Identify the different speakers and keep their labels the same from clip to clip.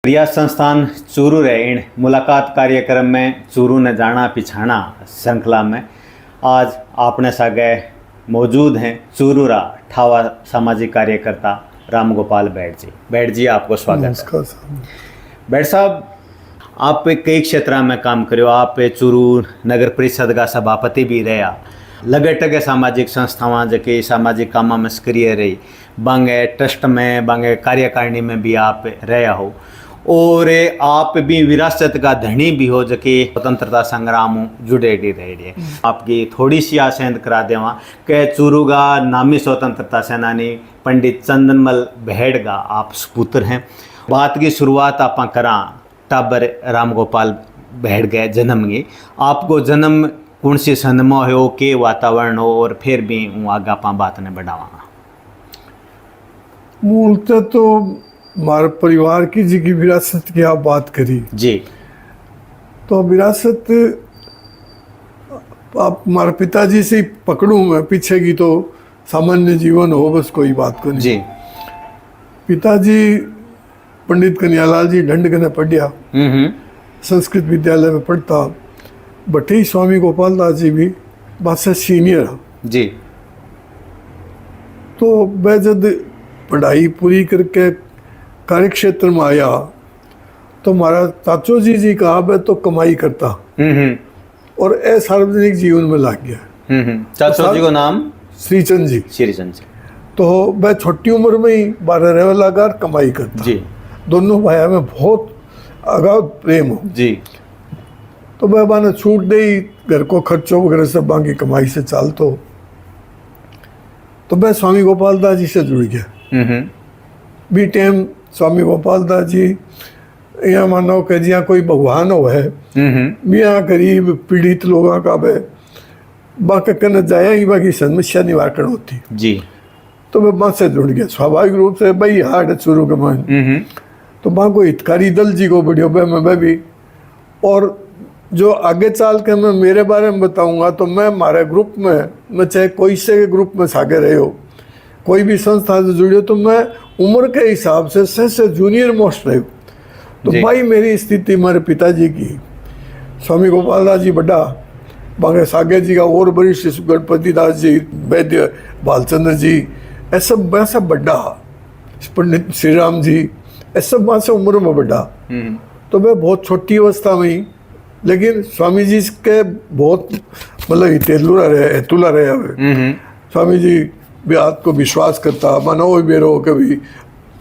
Speaker 1: रियाज संस्थान चूरू इन मुलाकात कार्यक्रम में चूरू ने जाना पिछाना श्रृंखला में आज आपने सागे मौजूद हैं चूरूरा ठावा सामाजिक कार्यकर्ता राम गोपाल बैठ जी आपको स्वागत है। बैठ साहब, आप कई क्षेत्र में काम करो, आप चूरू नगर परिषद का सभापति भी रहा, लगे टगे सामाजिक संस्थावां जके सामाजिक काम में सक्रिय रही, बांगे ट्रस्ट में बांगे कार्यकारिणी में भी आप रहा हो और आप भी विरासत का धनी भी हो जके स्वतंत्रता संग्राम जुड़े रहे। आपकी थोड़ी सी आसेंद करा देवा कि चूरू का नामी स्वतंत्रता सेनानी पंडित चंदनमल बहेड़ का आप सुपुत्र हैं। बात की शुरुआत आप करा टाबर राम गोपाल बहेड़ के जन्म की, आपको जन्म कौन सी सन में हो, के वातावरण हो, और फिर भी आगे आप बात ने बढ़ावा।
Speaker 2: मूलतः तो हमारे परिवार की जी की विरासत की आप बात करी
Speaker 1: जी,
Speaker 2: तो विरासत आप हमारे पिताजी से पकड़ूं मैं पीछे की, तो सामान्य जीवन हो बस, कोई बात को नहीं
Speaker 1: जी।
Speaker 2: पिताजी पंडित कन्हैयालाल जी ढंड ने पढ़िया, संस्कृत विद्यालय में पढ़ता। बटे स्वामी गोपाल दास जी भी बात सीनियर
Speaker 1: जी।
Speaker 2: तो मैं जब पढ़ाई पूरी करके कार्य क्षेत्र में आया तो हमारा चाचो जी कहा मैं तो कमाई करता और ए सार्वजनिक जीवन में लग गया।
Speaker 1: चाचो जी को नाम
Speaker 2: श्रीचंद जी।
Speaker 1: श्रीचंद जी।
Speaker 2: तो मैं छोटी उम्र में ही 12 रह लगा कमाई करता
Speaker 1: जी।
Speaker 2: दोनों भाइयों में बहुत अगाध प्रेम हो
Speaker 1: जी।
Speaker 2: तो मैं माने छूट दे घर को खर्चों वगैरह सब बाकी कमाई से चाल तो मैं स्वामी गोपाल दास जी से जुड़ गया। बी टाइम स्वामी गोपाल दास जी यहाँ मानो कि जिया कोई भगवान हो है, यहाँ गरीब पीड़ित लोगों का बे बाकी करने जाया ही बाकी समस्या निवारण होती
Speaker 1: जी।
Speaker 2: तो मैं वहाँ से जुड़ गया स्वाभाविक रूप से। भाई हार्ड शुरू के मान तो वहाँ को हितकारी दल जी को बढ़िया मैं भी, और जो आगे चाल के मैं मेरे बारे में बताऊंगा तो मैं हमारे ग्रुप में, मैं चाहे कोई से ग्रुप में सागे रहे हो, कोई भी संस्था से जुड़े हो, तो मैं उम्र के हिसाब से सबसे जूनियर मोस्ट रहे। तो भाई मेरी स्थिति हमारे पिताजी की, स्वामी गोपाल दास जी बड़ा, बागे सागे जी का और वरिष्ठ गणपति दास जी, वैद्य बालचंद्र जी, ऐसा वैसा बड़ा, पंडित श्री राम जी, ऐसा वहाँ से उम्र में बड़ा। तो मैं बहुत छोटी अवस्था में ही, लेकिन स्वामी जी के बहुत मतलब हेतुला रहे हुए। स्वामी जी बात को विश्वास करता, मानो बेरो कभी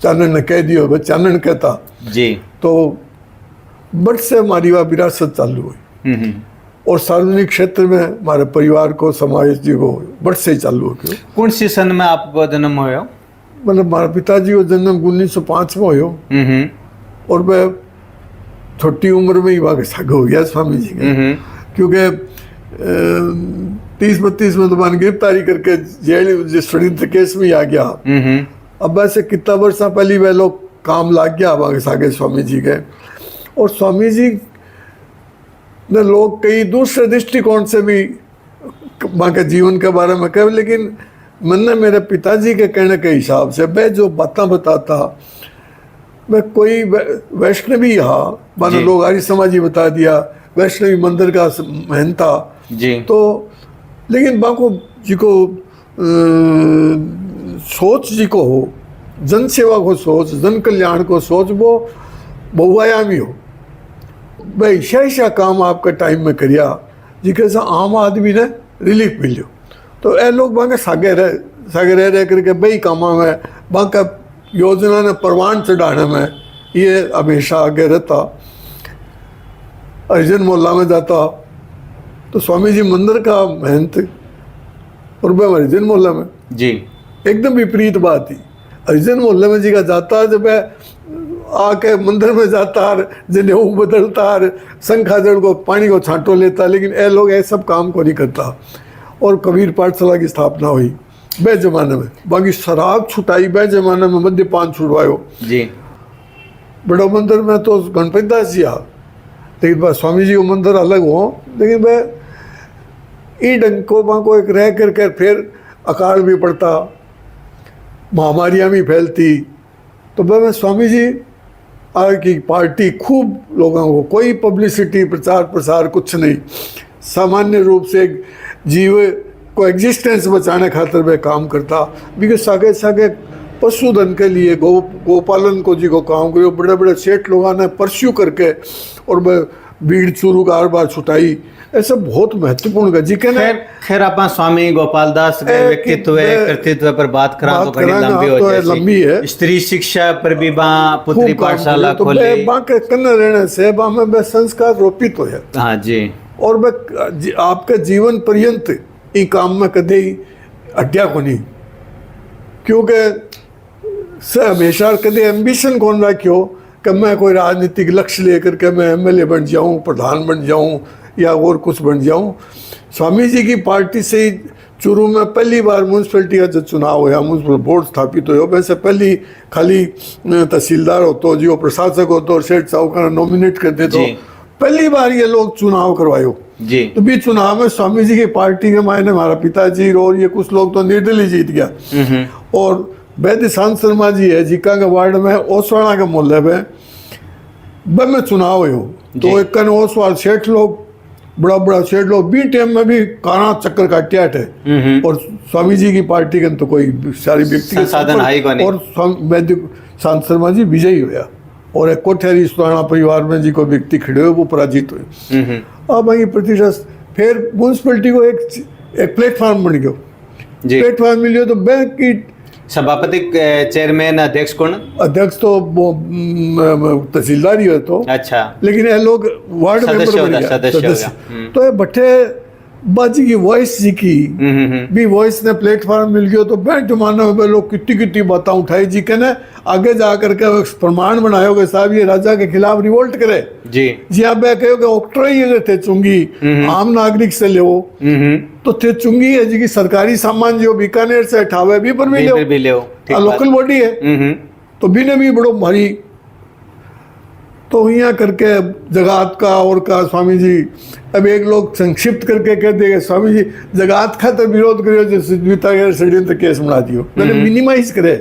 Speaker 2: चानन ने कह दियो भाई चानन कहता
Speaker 1: जी। तो
Speaker 2: बट से हमारी वह विरासत चालू हुई और सार्वजनिक क्षेत्र में हमारे परिवार को, समाज जी को बट से ही चालू हो गया।
Speaker 1: कौन सी सन में आपको जन्म हुआ?
Speaker 2: मतलब हमारे पिताजी को जन्म 1905 में हो और मैं छोटी उम्र में ही वहाँ साग हो गया स्वामी जी का, क्योंकि 30-32 में तो मान गिरफ्तारी करके जेल षड्यंत्र केस में ही आ गया। अब वैसे कितना वर्ष पहले वह लोग काम लाग गया वहाँ सागे स्वामी जी के। और स्वामी जी ने लोग कई दूसरे दृष्टिकोण से भी वहाँ के जीवन के बारे में कहे, लेकिन मैंने मेरे पिताजी के कहने के हिसाब से मैं जो बातें बताता, मैं कोई वैष्णवी हाँ मानो लोग आर्य समाजी बता दिया, वैष्णवी मंदिर का महंता जी। तो लेकिन बाको जी को सोच जी को हो, जन सेवा को सोच, जन कल्याण को सोच, वो बहुआयामी हो। भाई ऐसा काम आपका टाइम में करिया जिसे आम आदमी ने रिलीफ मिलियो। तो ए लोग बांके सागे रह करके भाई कामा में बांका योजना ने परवान चढ़ाने में ये हमेशा आगे रहता। हरिजन मोहल्ला में जाता तो स्वामी जी मंदिर का महंत और मैं हरिजन मोहल्ला में
Speaker 1: जी। एकदम
Speaker 2: विपरीत बात थी। हरिजन मोहल्ले में जी का जाता, जब मैं आके मंदिर में जाता जनेऊ बदलता, शंखा जड़ को पानी को छांटो लेता, लेकिन ए लोग ये सब काम को नहीं करता। और कबीर पाठशाला की स्थापना हुई बे जमाने में, बाकी शराब छुटाई बे जमाने में, मद्यपान छुड़वायो जी। बड़ो मंदिर में तो गणपति दास जी आ, लेकिन बस स्वामी जी को मंदिर अलग हो, लेकिन वह ई ढंग को वहाँ को एक रह कर फिर अकाल भी पड़ता, महामारियाँ भी फैलती। तो वह मैं स्वामी जी आगे की पार्टी खूब लोगों को कोई पब्लिसिटी प्रचार प्रसार कुछ नहीं, सामान्य रूप से एक जीव को एग्जिस्टेंस बचाने खातिर वह काम करता। बिकॉज सागे सागे पशुधन के लिए गोपालन को जी को काम करियो, बड़े बड़े सेठ लोगों ने परस्यू करके और वह भीड़ चूरू का हर बार छुटाई, ऐसा बहुत महत्वपूर्ण है जी के ना।
Speaker 1: खैर अपन स्वामी गोपाल दास के व्यक्तित्व कृतित्व पर बात करा तो बड़ी लंबी हो जाएगी,
Speaker 2: लंबी है।
Speaker 1: स्त्री शिक्षा पर भी बा पुत्री पाठशाला
Speaker 2: तो
Speaker 1: खोली,
Speaker 2: बा के कन्न रहने से बा में बे संस्कार रोपित हो है।
Speaker 1: हाँ जी।
Speaker 2: और बे आपके जीवन पर्यंत ई काम में कदे अड्या को नहीं, क्योंकि से हमेशा कदे एम्बिशन कौन रखियो कि मैं कोई राजनीतिक लक्ष्य लेकर के मैं एमएलए बन जाऊं, प्रधान बन जाऊं या और कुछ बन जाऊं। स्वामी जी की पार्टी से ही चूरू में पहली बार म्यूनसिपलिटी का जो चुनाव हुआ, म्यूनसिपल बोर्ड स्थापित हुआ, वैसे पहली खाली तहसीलदार होतो जियो प्रशासक होतो और सेठ साहूकार नॉमिनेट कर देते, पहली बार ये लोग चुनाव करवायो
Speaker 1: जी।
Speaker 2: तो भी चुनाव में स्वामी जी की पार्टी के मायने हमारा पिताजी और ये कुछ लोग तो निर्दलीय जीत गया। और वैद्य शांत शर्मा जी है जिका के वार्ड में ओसवाड़ा के मोहल्ले में में चुनाव हो, तो एक कन ओसवाल सेठ लोग बड़ा बड़ा सेठ लोग बी टाइम में भी काना चक्कर काटिया थे। और स्वामी जी की पार्टी के तो कोई सारी व्यक्ति और वैद्य शांत शर्मा जी विजयी हुआ और एक कोठेरी सुराणा परिवार में जी को व्यक्ति खड़े हुए वो पराजित हुए। अब वही प्रतिशत फिर म्यूनसिपलिटी को एक प्लेटफॉर्म बन गया, प्लेटफॉर्म मिल गया तो बैंक की
Speaker 1: सभापति चेयरमैन अध्यक्ष कौन?
Speaker 2: अध्यक्ष तो तहसीलदार ही है तो अच्छा, लेकिन ये लोग वार्ड मेंबर बन गया सदस्य। तो ये भट्टे बाजी की वॉइस जी की भी वॉइस ने प्लेटफॉर्म मिल गया तो बैंक जमाना में लोग कितनी कितनी बातें उठाई जी के ना आगे जा करके प्रमाण बनायो कि साहब ये राजा के खिलाफ रिवोल्ट करे जी आप कहो कि ऑक्टर ही अगर थे चुंगी आम नागरिक से ले तो थे चुंगी है जी की सरकारी सामान जो बीकानेर से उठावे भी पर भी ले लोकल बॉडी है तो भी ने भी बड़ो भारी। तो यहाँ करके जगात का और का स्वामी जी अब एक लोग संक्षिप्त करके कह देंगे स्वामी जी जगात का तो विरोध करियो जो षड्यंत्र केस बना दियो, मैंने मिनिमाइज करे।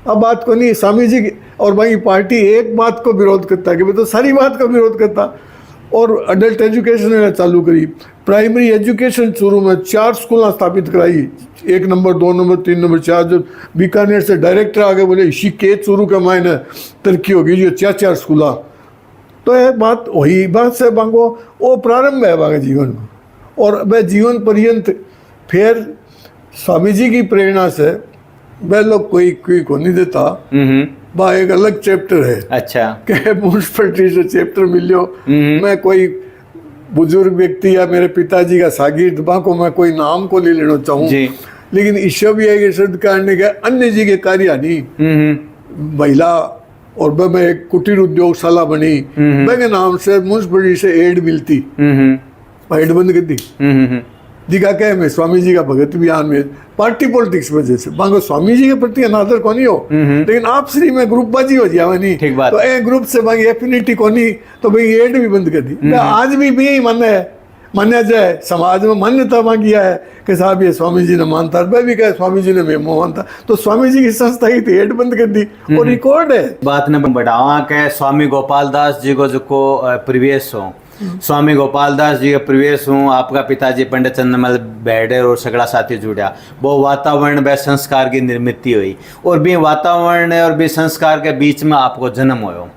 Speaker 2: अब बात को नहीं स्वामी जी और भाई पार्टी एक बात को विरोध करता है कि तो सारी बात का विरोध करता। और अडल्ट एजुकेशन चालू करी, प्राइमरी एजुकेशन शुरू में 4 स्कूल स्थापित कराई, 1 नंबर 2 नंबर 3 नंबर 4। जो बीकानेर से डायरेक्टर आगे बोले इसी के चूरू के मायने तरक्की होगी जो 4 स्कूला। तो यह बात वही बात से बांगो वो प्रारंभ है बागे जीवन में और वह जीवन पर्यंत फिर स्वामी जी की प्रेरणा से वह लोग कोई को नहीं देता बा एक अलग चैप्टर है। अच्छा के म्यूनसिपलिटी से चैप्टर मिलियो मैं कोई बुजुर्ग व्यक्ति या मेरे पिताजी का शागिर्द बा को मैं कोई नाम को ले लेना चाहूँ, लेकिन ईश्वर भी है शब्द करने के अन्य जी के कार्य नहीं महिला और मैं एक कुटीर उद्योगशाला बनी मैं के नाम से म्यूनसिपलिटी से एड मिलती एड बंद कर दी दिखा क्या मैं स्वामी जी का भगत बयान में पार्टी पॉलिटिक्स वजह से मांगो स्वामी जी के प्रति अनादर को नहीं हो, लेकिन आप श्री में ग्रुपबाजी हो जाए नहीं तो ए ग्रुप से मांगी एफिनिटी को नहीं तो भाई एड भी बंद कर दी। आज भी यही मान्य जाए समाज में मान्यता मांगी है कि साहब ये स्वामी जी ने मानता, मैं भी कहे स्वामी जी ने मेमो मानता, तो स्वामी जी की संस्था ही थी एड बंद कर दी और रिकॉर्ड है।
Speaker 1: बात ने बढ़ावा के स्वामी गोपाल दास जी को जो प्रीवियस हो स्वामी गोपाल दास जी का प्रवेश हूँ, आपका पिताजी पंडित चंद्रमल बैडर और सगड़ा साथी जुड़ा, वो वातावरण व संस्कार की निर्मित हुई और भी वातावरण और भी संस्कार के बीच में आपको जन्म हो।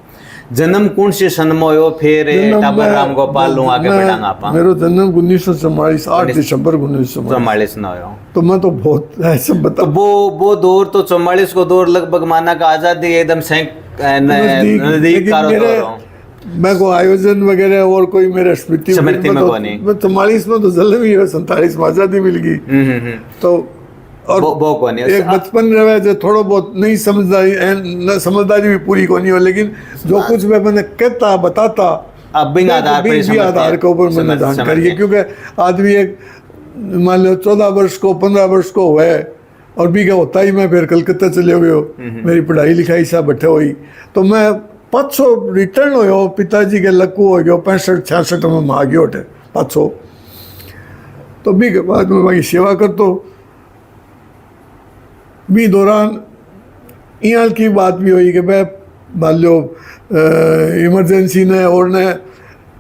Speaker 1: जन्म कौन से सन में हो फिर टाबर राम गोपाल लू आगे बढ़ांगा आप?
Speaker 2: मेरा जन्म 1944 8 दिसंबर 1944
Speaker 1: न हो
Speaker 2: तो मैं तो बहुत ऐसे बता
Speaker 1: तो वो दौर तो 44 को दौर लगभग माना का आजादी एकदम नजदीक
Speaker 2: मैं को आयोजन वगैरह और कोई मेरा स्मृति में तो मैं 44 में तो जन्म ही है, 47 में आजादी मिल गई तो और वो एक बचपन रहे जो थोड़ा बहुत नहीं समझदारी भी पूरी को नहीं हो, लेकिन जो कुछ मैंने कहता बताता
Speaker 1: अब भी
Speaker 2: आधार के ऊपर मैंने जानकारी है। क्योंकि आदमी एक मान लो 14 वर्ष को 15 वर्ष को हुआ और भी क्या होता ही मैं फिर कलकत्ता चले हुए हो, मेरी पढ़ाई लिखाई सब बैठे हुई तो मैं 500 रिटर्न हो पिताजी के लक्कू हो गयो 65-66 में माँ गयो 500 तो भी के बाद में भाई सेवा कर तो भी दौरान यहाँ की बात भी हुई कि मैं मान लो इमरजेंसी ने और ने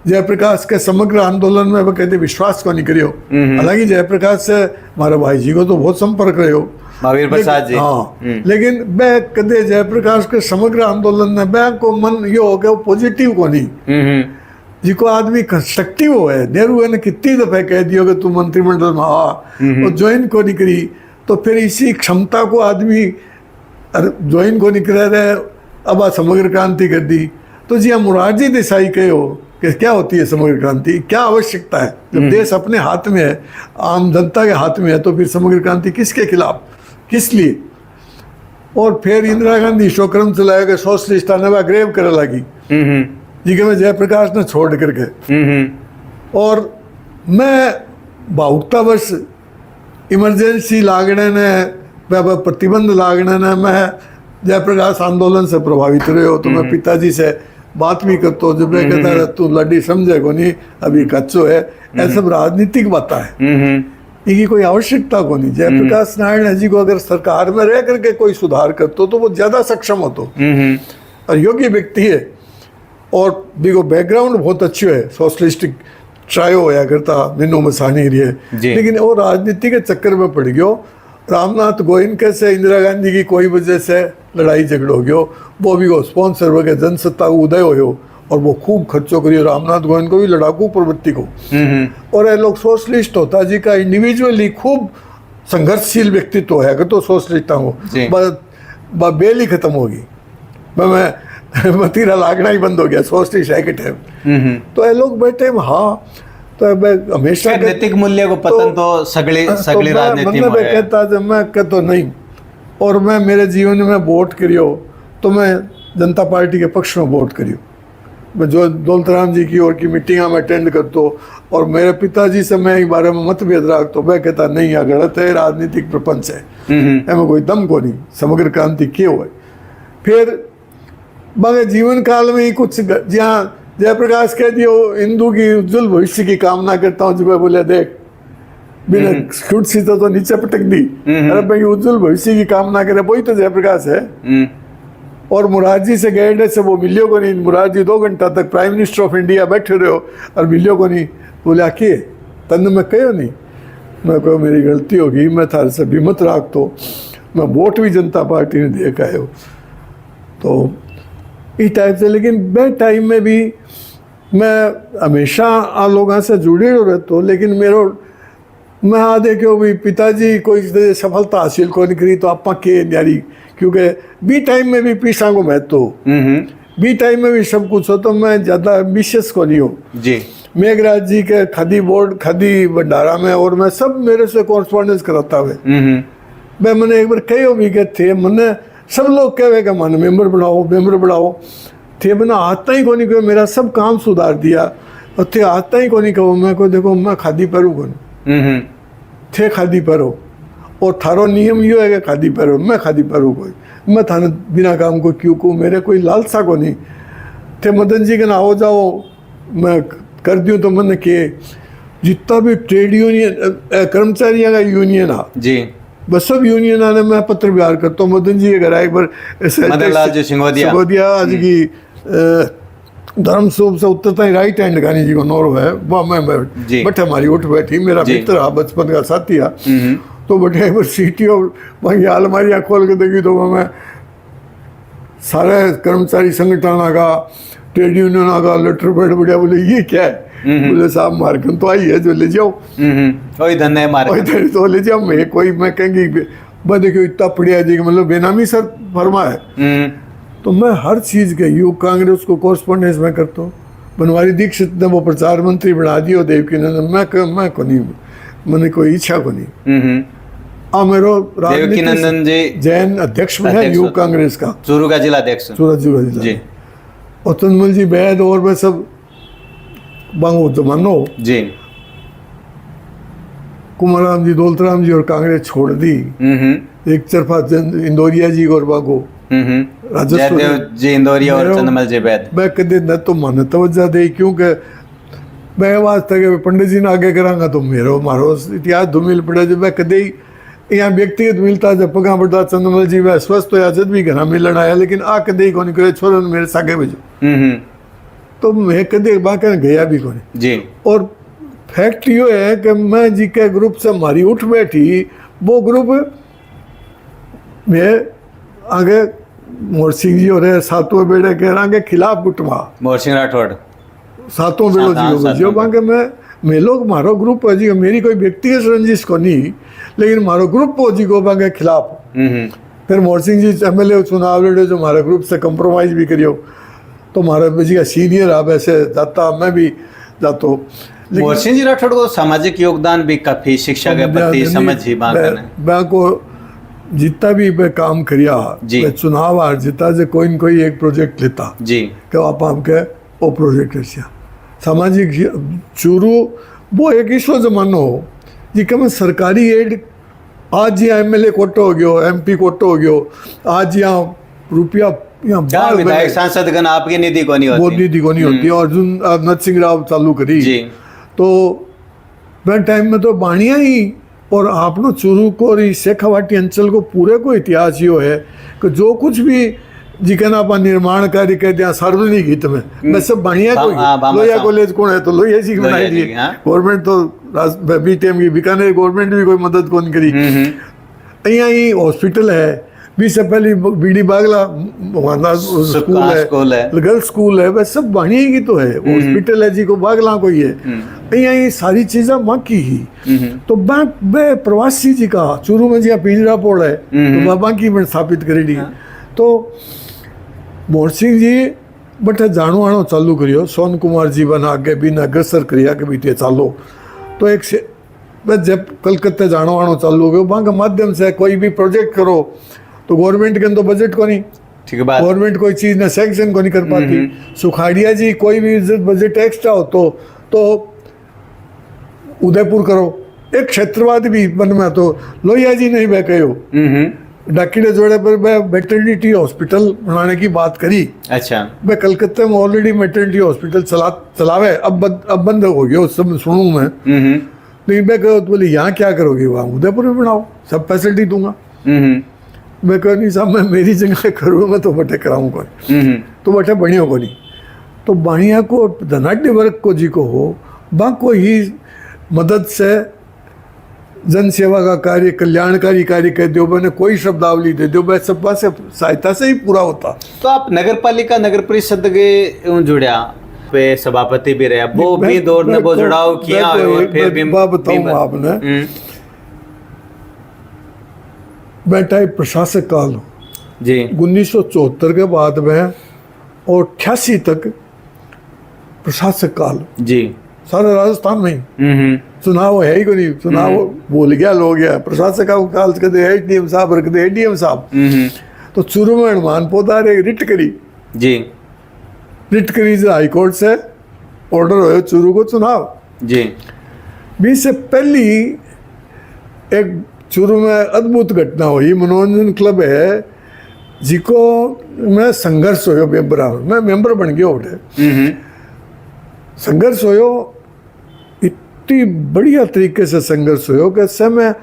Speaker 2: जयप्रकाश के समग्र आंदोलन में वो कहते विश्वास को नहीं करियो। हालांकि जयप्रकाश से हमारे भाई जी को तो बहुत संपर्क रहे हो,
Speaker 1: महावीर प्रसाद जी।
Speaker 2: हाँ, लेकिन मैं कदे जयप्रकाश के समग्र आंदोलन में मैं को मन यो हो गया पॉजिटिव को नहीं, जिको आदमी कंस्ट्रक्टिव हो है। नेहरू ने कितनी दफे कह दियो कि तू मंत्रिमंडल में आ और ज्वाइन को नहीं करी, तो फिर इसी क्षमता को आदमी ज्वाइन को नहीं कर रहे, अब समग्र क्रांति कर दी। तो जी हाँ, मुरारजी देसाई कहे हो कि क्या होती है समग्र क्रांति, क्या आवश्यकता है? जब देश अपने हाथ में है, आम जनता के हाथ में है, तो फिर समग्र क्रांति किसके खिलाफ, किस लिए? और फिर इंदिरा गांधी शोक्रम चलाया कि सोशलिस्ट नवा ग्रेव करे लगी जी के मैं जयप्रकाश ने छोड़ करके। और मैं भावुकतावश इमरजेंसी लागने ने प्रतिबंध लागने ने मैं जयप्रकाश आंदोलन से प्रभावित रहे हो। तो मैं पिताजी से बात भी करता हूँ, जब मैं कहता है तू लड़ी समझे को नहीं, अभी कच्चो है, ऐसा सब राजनीतिक बात है, इनकी कोई आवश्यकता को नहीं। जयप्रकाश नारायण जी को अगर सरकार में रह करके कोई सुधार करते तो वो ज्यादा सक्षम होतो और योग्य व्यक्ति है, और देखो बैकग्राउंड बहुत अच्छी है, सोशलिस्टिक ट्रायो होया करता मीनू मसानी रही, लेकिन वो राजनीति के चक्कर में पड़ गयो। रामनाथ गोयनके से इंदिरा गांधी की कोई वजह से लड़ाई झगड़ो हो गयो, वो भी वो स्पॉन्सर वगैरह जनसत्ता उदय हो, और वो खूब खर्चो करियो रामनाथ गोयनके भी लड़ाकू प्रवृत्ति को। और ये लोग सोशलिस्ट होता जी का इंडिविजुअली खूब संघर्षशील व्यक्तित्व है, तो सोशलिस्टा को बेल ही खत्म होगी, मैं मतीरा लागना ही बंद हो गया, सोशलिस्ट है कि टाइम। तो ये लोग बैठे हाँ, तो मैं हमेशा
Speaker 1: नैतिक मूल्य को पतन तो सगली राजनीति में
Speaker 2: कहता जब मैं कहता नहीं, और मैं मेरे जीवन में वोट करियो तो मैं जनता पार्टी के पक्ष में वोट करियो। मैं जो दौलतराम जी की और की मीटिंग में अटेंड करता, और मेरे पिताजी से मैं इस बारे में मतभेद रखता, मैं कहता नहीं यह गलत है, राजनीतिक प्रपंच है, एम कोई दम को नहीं, समग्र क्रांति क्यों है। फिर मगर जीवन काल में ही कुछ जहाँ जयप्रकाश कह दियो हिंदू की उज्जवल भविष्य की कामना करता हूँ, जब बोले देख बिना कुर्सी तो नीचे पटक दी, अरे भाई उज्जवल भविष्य की कामना करे, वही तो जयप्रकाश है। और मुरारजी से गए से वो मिलियो को नहीं, मुरारजी 2 घंटा तक प्राइम मिनिस्टर ऑफ इंडिया बैठे रहे हो और मिलियो को नहीं। बोले आके तन मैं कहो नहीं, मैं कहो मेरी गलती होगी, मैं थारे से विमत राख तो मैं वोट भी जनता पार्टी ने दे के आयो। तो इस टाइप से, लेकिन मैं टाइम में भी मैं हमेशा आ लोगों से जुड़े रहता हूँ, लेकिन मेरो मैं आ देखो भी पिताजी कोई सफलता हासिल को नहीं करी तो आप के न्यारी, क्योंकि बी टाइम में भी पीसा को महत्व हो, बी टाइम में भी सब कुछ हो, तो मैं ज़्यादा एम्बिशियस को नहीं हूँ जी। मेघराज जी के खादी बोर्ड खादी भंडारा में और मैं सब मेरे से कॉरस्पॉन्डेंस कराता हुए, मैंने एक बार कहो भी के थे, मैंने सब लोग कहे कि मन मेंबर बढ़ाओ थे, मैंने आता ही को नहीं कहो, मेरा सब काम सुधार दिया, और थे आता ही को नहीं कहो, मैं को देखो मैं खादी पहरू को थे खादी परो, और थारो नियम यो है कि खादी परो, मैं खादी परू कोई, मैं थाने बिना काम को क्यों को, मेरे कोई लालसा को नहीं थे। मदन जी के ना हो जाओ मैं कर दूँ, तो मैंने के जितना भी ट्रेड यूनियन कर्मचारियों का यूनियन आ जी, बस सब यूनियन आने मैं पत्र व्यवहार करता हूँ। मदन जी के घर एक बार सिंगोदिया आज की धर्मसूप से उत्तर ही राइट हैंड गानी जी को नौर है, वह मैं बैठे हमारी उठ बैठी, मेरा मित्र हा बचपन का साथी हा, तो बैठे एक बार सीटी और वही अलमारियाँ खोल के देखी, तो मैं सारे कर्मचारी संगठन का ट्रेड यूनियन का लेटर पैड बढ़िया, बोले ये क्या है, बोले साहब मार्कन तो आई है जो ले जाओ,
Speaker 1: वही धन्य मार्कन
Speaker 2: तो ले जाओ। मैं कोई मैं कहेंगी मैं देखो इतना बढ़िया जी, मतलब बेनामी सर फरमा है, तो मैं हर चीज़ के युग कांग्रेस को कॉरस्पॉन्डेंस में करता हूँ। बनवारी दीक्षित ने वो प्रचार मंत्री बना दियो देवकी नंदन, मैं को नहीं, मैंने कोई इच्छा को नहीं। मेरो
Speaker 1: देवकी नंदन जी
Speaker 2: जैन अध्यक्ष में है युग कांग्रेस का,
Speaker 1: चूरू का जिला अध्यक्ष,
Speaker 2: जी, और तनमल जी बैद और मैं सब बांगो जमानो जी, कुमाराम जी दौलतराम जी और कांग्रेस छोड़ दी, एक तरफा इंदौरिया जी और बागो
Speaker 1: राजस्व जी इंदौरिया और चंदमल जी बैद,
Speaker 2: मैं कदे न तो मन तवज्जा दे, क्योंकि मैं वास्ते के पंडित जी ने आगे करांगा तो मेरो मारो इतिहास धूमिल पड़े, जो मैं कदे यहाँ व्यक्तिगत मिलता जब पगा पड़ता चंद्रमल जी वह स्वस्थ होया जब भी घर मिलन आया, लेकिन आ कदे को नहीं करे छोरन मेरे सागे भेजो। तो मैं कदे बाकर गया भी को नहीं
Speaker 1: जी।
Speaker 2: और फैक्ट ये है कि मैं जी के ग्रुप से हमारी उठ बैठी, वो ग्रुप में आगे मोर सिंह जी और सातों बेड़े कह रहा के खिलाफ उठवा
Speaker 1: मोर सिंह राठौड़
Speaker 2: सातों बेड़ो जी जो बांके मैं लोग मारो ग्रुप है जी, मेरी कोई व्यक्तिगत रंजिश को नहीं, लेकिन मारो ग्रुप हो जी को बांके खिलाफ। फिर मोर सिंह जी एमएलए चुनाव लड़े जो हमारे ग्रुप से कंप्रोमाइज भी करियो, तो हमारे जी का सीनियर आप ऐसे जाता, मैं भी जाता।
Speaker 1: मोर सिंह जी राठौड़ को सामाजिक योगदान भी काफी शिक्षा के प्रति समझ ही
Speaker 2: मैं को जितना भी मैं काम करिया मैं चुनाव हार जीता जे कोई न कोई एक प्रोजेक्ट लेता
Speaker 1: जी
Speaker 2: कि आप हमके वो प्रोजेक्ट ऐसा सामाजिक चूरू वो एक इसलो जमानो हो जी कि मैं सरकारी एड आज यहाँ एमएलए कोटो हो गयो, एमपी कोटो हो गयो, आज यहाँ रुपया यहाँ
Speaker 1: विधायक सांसद गण आपकी निधि को नहीं होती,
Speaker 2: वो निधि को नहीं होती। अर्जुन नथ सिंह राव चालू करी
Speaker 1: जी।
Speaker 2: तो वह टाइम में तो बाणिया ही और आपनो चूरू को और शेखावाटी अंचल को पूरे को इतिहास यो है कि जो कुछ भी जिकन आप निर्माण कार्य कहते हैं सार्वजनिक हित में बस सब बाणिया को लोहिया कॉलेज कौन है तो लोहिया जी बनाई दी गवर्नमेंट तो बीटीएम की बीकानेर गवर्नमेंट भी कोई मदद कौन करी। अहियाँ ही हॉस्पिटल है भी से पहले बीडी बागला स्कूल है गर्ल्स स्कूल है वह सब बाणिया की तो है, हॉस्पिटल है जी को बागला को ही है। अहियाँ ये सारी चीज़ें माँ की ही तो वे प्रवासी जी का चूरू में जी पिंजरा पोड़ है तो बाबा की स्थापित करेगी। तो मोर सिंह जी बट जाणो आनो चालू करियो, सोन कुमार जी बना आगे भी अग्रसर करिया के बीते चालो। तो एक जब कलकत्ते जाणो आनो चालू हो गयो वहाँ के माध्यम से कोई भी प्रोजेक्ट करो तो गवर्नमेंट के तो बजट को नहीं, ठीक है, गवर्नमेंट कोई चीज़ ने सैंक्शन को नहीं कर पाती। सुखाड़िया जी कोई भी बजट एक्स्ट्रा हो तो उदयपुर करो, एक क्षेत्रवाद भी मन में तो लोहिया जी ने वह कहो डाकिड़े जोड़े पर मैं मैटरनिटी हॉस्पिटल बनाने की बात करी।
Speaker 1: अच्छा
Speaker 2: मैं कलकत्ते में ऑलरेडी मैटरनिटी हॉस्पिटल चलावे अब बंद हो गया उस समय सुनूं मैं, लेकिन मैं कहो तो बोले यहाँ क्या करोगे, वहाँ उदयपुर में बनाओ सब फैसिलिटी दूंगा। मैं कह नहीं साहब मैं मेरी जगह करूँगा तो बटे कराऊँ कोई तो बटे बढ़िया को नहीं। तो बढ़िया को धनाढ़ वर्ग को जी को हो बा को ही मदद से जन सेवा का कार्य कल्याणकारी कार्य कह दो, मैंने कोई शब्दावली दे दो, मैं सब से सहायता से ही पूरा होता।
Speaker 1: तो आप नगर पालिका नगर परिषद के जुड़िया पे सभापति भी रहे, वो भी दौर ने वो जुड़ाव किया और फिर भी
Speaker 2: बताऊँ आपने बैठा प्रशासक काल
Speaker 1: जी
Speaker 2: 1974 के बाद में और 88 तक प्रशासक काल जी सारे राजस्थान में ही चुनाव है ही को नहीं, चुनाव बोल गया लोग गया प्रशासक काल कहते एडीएम साहब रखते एडीएम साहब। तो चूरू में हनुमान पोदार रिट करी जी, रिट करी जो हाईकोर्ट से ऑर्डर हो चूरू को चुनाव जी। 20 से पहली एक चूरू में अद्भुत घटना हुई, मनोरंजन क्लब है जिको मैं संघर्ष हो मैं मेंबर बन गया उठे संघर्ष हो इतनी बढ़िया तरीके से संघर्ष हो कि समय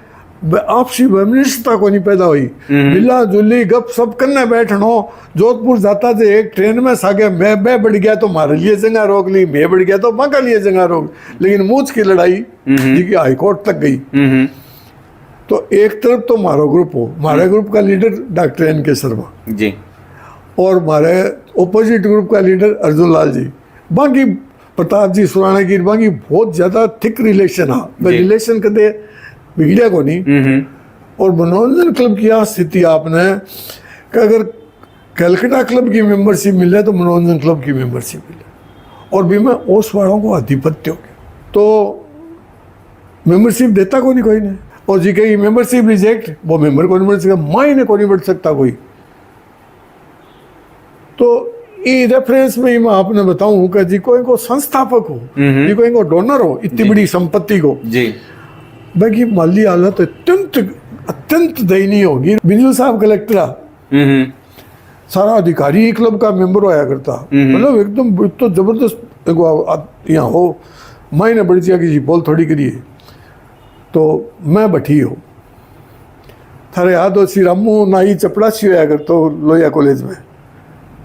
Speaker 2: आपसी वैमनस्यता को नहीं पैदा हुई, मिला जुली गप सब करने बैठनो। जोधपुर जाता थे एक ट्रेन में सागे मैं बढ़ गया तो मारे लिए जगह रोक ली, मैं बढ़ गया तो माँ का लिए जगह रोक, लेकिन मूछ की लड़ाई जी हाईकोर्ट तक गई। तो एक तरफ तो मारो ग्रुप हो, हमारे ग्रुप का लीडर डॉक्टर एन के शर्मा जी और हमारे ओपोजिट ग्रुप का लीडर अर्जुन लाल जी, बाकी प्रताप जी सुराना की बाकी बहुत ज़्यादा थिक रिलेशन है, रिलेशन कदे बिगड़िया को नहीं। और मनोरंजन क्लब की स्थिति आपने कि अगर कलकत्ता क्लब की मेंबरशिप मिले तो मनोरंजन क्लब की मेंबरशिप मिले और भी में ओस वालों को आधिपत्य हो गया तो मेंबरशिप देता को नहीं कोई ने, और जी कहीं मेंबरशिप रिजेक्ट वो मेंबर को नहीं बढ़ सकता, मायने को नहीं बढ़ सकता कोई। तो ये रेफरेंस में ही मैं आपने बताऊं कि जी कोई को संस्थापक हो, जी कोई को डोनर हो इतनी बड़ी संपत्ति को जी, बाकी माली हालत अत्यंत दयनीय होगी। बिजू साहब कलेक्टर सारा अधिकारी क्लब का मेंबर होया करता, मतलब एकदम तो जबरदस्त यहाँ हो मायने बढ़ जाएगी जी बोल थोड़ी करिए। तो मैं बैठी हो थारे याद हो सी रामू नाई चपड़ासी होया कर तो लोहिया कॉलेज में,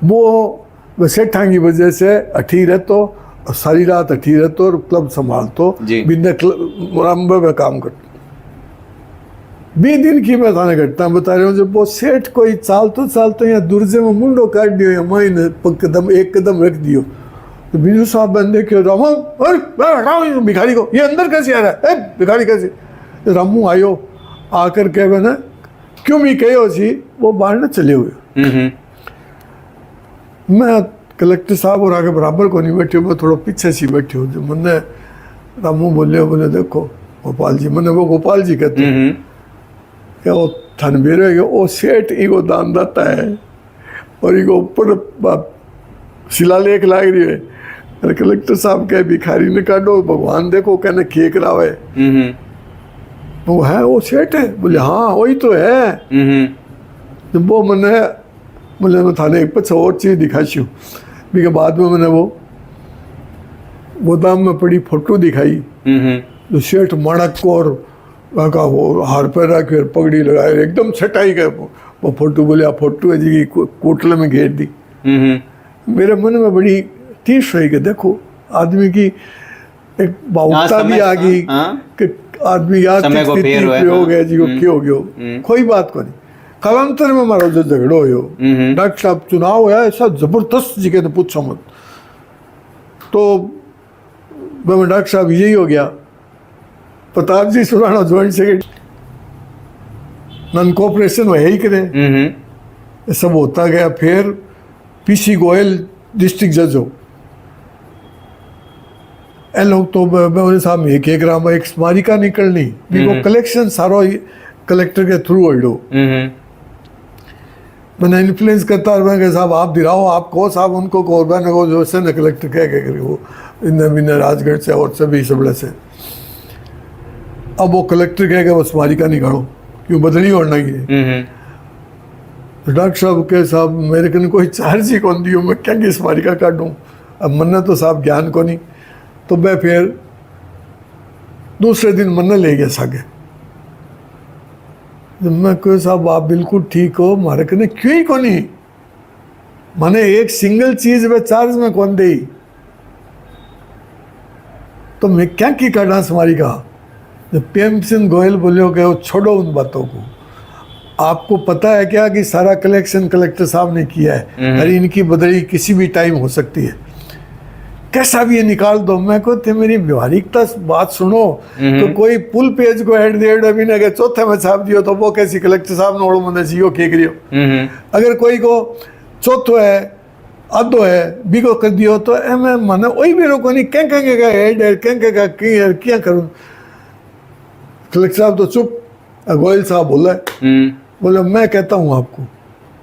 Speaker 2: वो सेठां की वजह से अठी रहतो और सारी रात अठी रहतो और क्लब संभालतो,
Speaker 1: जी।
Speaker 2: बिन्ने मुरंबे में काम करतो। 20 दिन की मैं थाने घटना बता रहा हूँ, जब वो सेठ कोई चालतो यहाँ दुर्जे में मुंडो काट दियो या माइन एक कदम रख दियो, तो बिजू साहब ने देखियो रामू, अरे भिखारी को, ये अंदर कैसे आ रहा है, भिखारी कैसे? रामू आयो, आकर के मैंने क्यों भी कहो सी, वो बाहर न चले हुए। मैं कलेक्टर साहब और आगे बराबर को नहीं बैठे, मैं थोड़ा पीछे सी बैठी हूँ। जब मैंने रामू बोले देखो गोपाल जी, मैंने वो गोपाल जी कहते हैं क्या वो थनबेर है, वो सेठ इको दान दाता है और इको ऊपर शिलालेख लाग रही है। अरे कलेक्टर साहब कहे भिखारी ने काटो, भगवान देखो कहने केक रावे, वो है वो सेठ है? बोले हाँ वही तो है। जब वो मैंने बोले मैं थाने एक पच और चीज़ दिखाई हूँ, के बाद में मैंने वो गोदाम में पड़ी फोटो दिखाई, जो सेठ माणक को और का वो हार पर रखे पगड़ी लगाए एकदम छटाई गए वो फोटो। बोले आप फोटो है जी कोटले में घेर दी। मेरे मन में बड़ी तीस हुई कि देखो आदमी की एक भावुकता भी आ गई कि आदमी याद प्रयोग है जी को क्यों गयो, कोई बात को नहीं। कालांतर में हमारा जो झगड़ो हो डॉक्टर साहब चुनाव है ऐसा जबरदस्त जी के पूछो मत, तो मैं डॉक्टर साहब यही हो गया, Pratap ji Surana joint secretary, non cooperation वह ही करे, ये सब होता गया। फिर पीसी गोयल डिस्ट्रिक्ट जज हो, ए लोग तो मैं साहब एक राम एक स्मारिका निकलनी, वो कलेक्शन सारो कलेक्टर के थ्रू हो। मैंने इन्फ्लुएंस करता मैं कहा साहब आप दिलाओ, आप कहो साहब उनको कहो, मैंने कहो जो से न कलेक्टर कह के वो इन राजगढ़ से और सभी सबले से। अब वो कलेक्टर कह के वो स्मारिका निकालो क्यों बदली होना ही है। डॉक्टर साहब के साहब मेरे कन कोई चार्ज ही कौन दियो, मैं क्या की स्मारिका काटूँ, अब मन्ना तो साहब ज्ञान को नहीं। तो मैं फिर दूसरे दिन मन्ना ले गया सागे, मैं कोई साहब आप बिल्कुल ठीक हो, मारे कने क्यों ही को नहीं, मैंने एक सिंगल चीज में चार्ज में कौन दे, तो मैं क्या की करना हमारी कहा। जब PM सिंह गोयल बोले कि वो छोड़ो उन बातों को, आपको पता है क्या कि सारा कलेक्शन कलेक्टर साहब ने किया है, अरे इनकी बदली किसी भी टाइम हो सकती है, कैसा भी ये निकाल दो। मैं को थे मेरी व्यवहारिकता बात सुनो, तो कोई पुल पेज को हेड डेढ़ अभी ना चौथे में छाप दियो तो वो कैसी कलेक्टर साहब ने ओढ़ मंदे जियो के करियो। अगर कोई को चौथो है आधो है बीगो कर दियो तो मैं माने वही भी रोको नहीं, क्या कहेंगे हेड है क्या क्या करूँ। कलेक्टर साहब तो चुप, गोयल साहब बोला बोले मैं कहता हूँ आपको,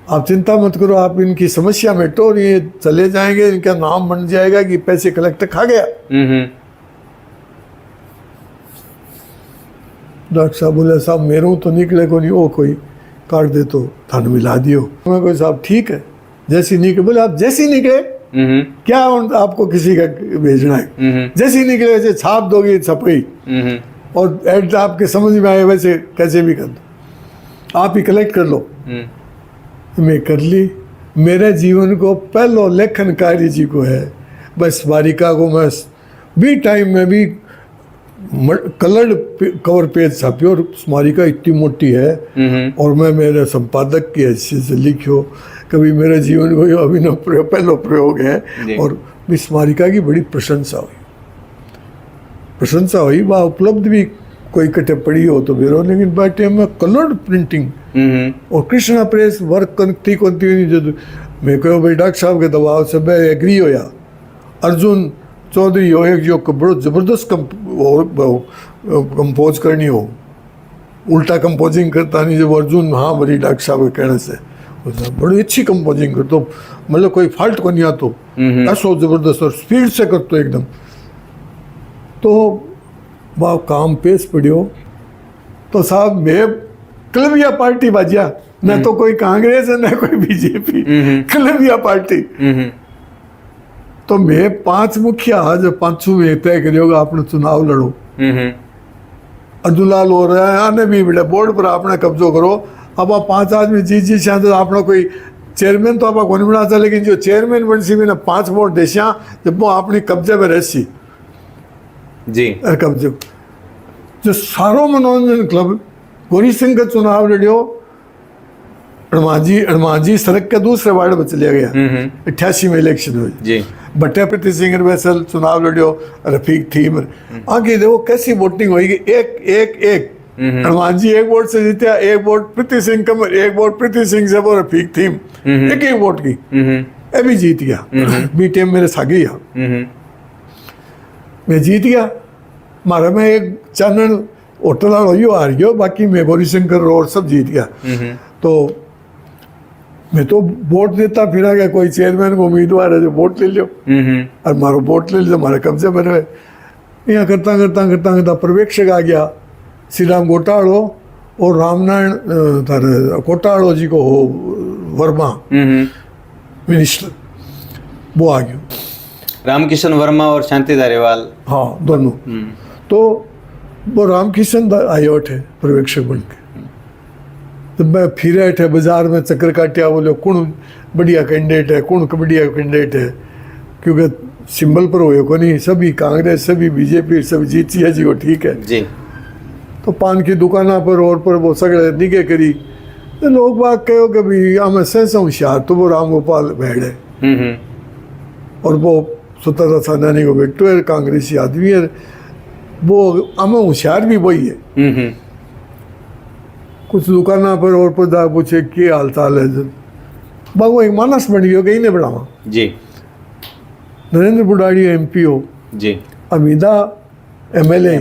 Speaker 2: आप चिंता मत करो, आप इनकी समस्या मेटो और ये चले जाएंगे, इनका नाम बन जाएगा कि पैसे कलेक्टर खा गया। डॉक्टर साहब बोले साहब मेरू तो निकले को नहीं, वो कोई काट दे तो थाने मिला दियो। मैं कोई साहब ठीक है जैसी निकले, बोले आप जैसी निकले क्या आपको किसी का भेजना है, जैसी निकले वैसे छाप दोगे छप गई, और एड आपके समझ में आए वैसे कैसे भी कर दो, आप ही कलेक्ट कर लो। मैं कर ली। मेरे जीवन को पहलो लेखन कार्य जी को है, बस स्मारिका को मैं भी टाइम में भी कलर्ड कवर पेज छापियो और स्मारिका इतनी मोटी है, और मैं मेरे संपादक की हैसियत से लिखियो। कभी मेरे जीवन को अभिनव प्रयोग पहलो प्रयोग है, और स्मारिका की बड़ी प्रशंसा हुई। वह उपलब्ध भी कोई कटे पड़ी हो तो बेरो, लेकिन बाटे में कलर्ड प्रिंटिंग और कृष्णा प्रेस वर्क करती जो मैं कहो भाई डॉक्टर साहब के दबाव से मैं एग्री होया। अर्जुन चौधरी हो एक जो बड़ो जबरदस्त कंपोज करनी हो, उल्टा कंपोजिंग करता नहीं, जब अर्जुन हाँ बड़ी डॉक्टर साहब के कहने से बड़ी अच्छी कंपोजिंग करते, मतलब कोई फॉल्ट को नहीं आतो, ऐसा जबरदस्त और स्पीड से करते एकदम। तो वह काम पेश पड़ियो तो साहब मैं कलबिया पार्टी बाजिया, न तो कोई कांग्रेस है न कोई बीजेपी, कलबिया पार्टी। तो मैं 5 मुखिया जब 5 में तय करियोगा आपने चुनाव लड़ो, अब्दुल्लाल हो रहा है आने भी बड़े बोर्ड पर आपने कब्जो करो, अब आप 5 आदमी जी शायद तो अपना कोई चेयरमैन तो आप कौन बनाता, लेकिन जो चेयरमैन बन सी भी ना 5 वोट देशिया जब वो अपनी कब्जे में रहसी
Speaker 1: जी
Speaker 2: कब्जे जो सारो मनोरंजन क्लब गौरी सिंह का चुनाव लड़ियो हनुमानजी सड़क के दूसरे वार्ड में चलिया गया 88 में इलेक्शन हुई
Speaker 1: जी
Speaker 2: भट्टे प्रीति सिंह वैसल चुनाव लड़ियो रफीक थी आगे देखो कैसी वोटिंग होगी, एक हनुमान जी 1 वोट से जीता, 1 वोट प्रीति सिंह कमर, 1 वोट प्रीति सिंह से वो रफीक थी एक वोट की ये भी जीत गया। बी टीम मेरे सागी मैं जीत गया, मारा मैं एक चानन होटल वाला यो हार गयो, बाकी मैं गौरी शंकर और सब जीत गया। तो मैं तो वोट देता फिरा गया, कोई चेयरमैन को उम्मीदवार है जो वोट ले लियो और मारो वोट ले लियो, हमारे कब्जे में रहे। यहाँ करता करता करता करता पर्यवेक्षक आ गया, श्री राम घोटाड़ो और रामनारायण थारे घोटाड़ो जी को हो वर्मा मिनिस्टर, वो आ गया।
Speaker 1: रामकिशन वर्मा और शांति धारीवाल,
Speaker 2: हाँ दोनों। तो वो रामकिशन आयो थे पर्यवेक्षक बन के, तो मैं फिरे थे बाजार में चक्कर काटिया, बोले कौन बढ़िया कैंडिडेट है, कौन बढ़िया कैंडिडेट है, क्योंकि सिंबल पर हो को नहीं, सभी कांग्रेस सभी बीजेपी सब जीती है जी को, ठीक है
Speaker 1: जी।
Speaker 2: तो पान की दुकाना पर और पर वो सगड़े निगे करी, तो लोग बात कहो कि भाई हमें सहसा होशियार तो वो राम गोपाल भेड़ है और वो स्वतंत्र सेनानी को बेटो है, कांग्रेसी आदमी है, वो हमें होशियार भी वही है। कुछ दुकाना पर और पर जा पूछे क्या हाल चाल है, बागो एक मानस बन गयो, कहीं नहीं बढ़ावा
Speaker 1: जी।
Speaker 2: नरेंद्र बुढ़ाड़ी MP हो
Speaker 1: जी,
Speaker 2: अमीदा MLA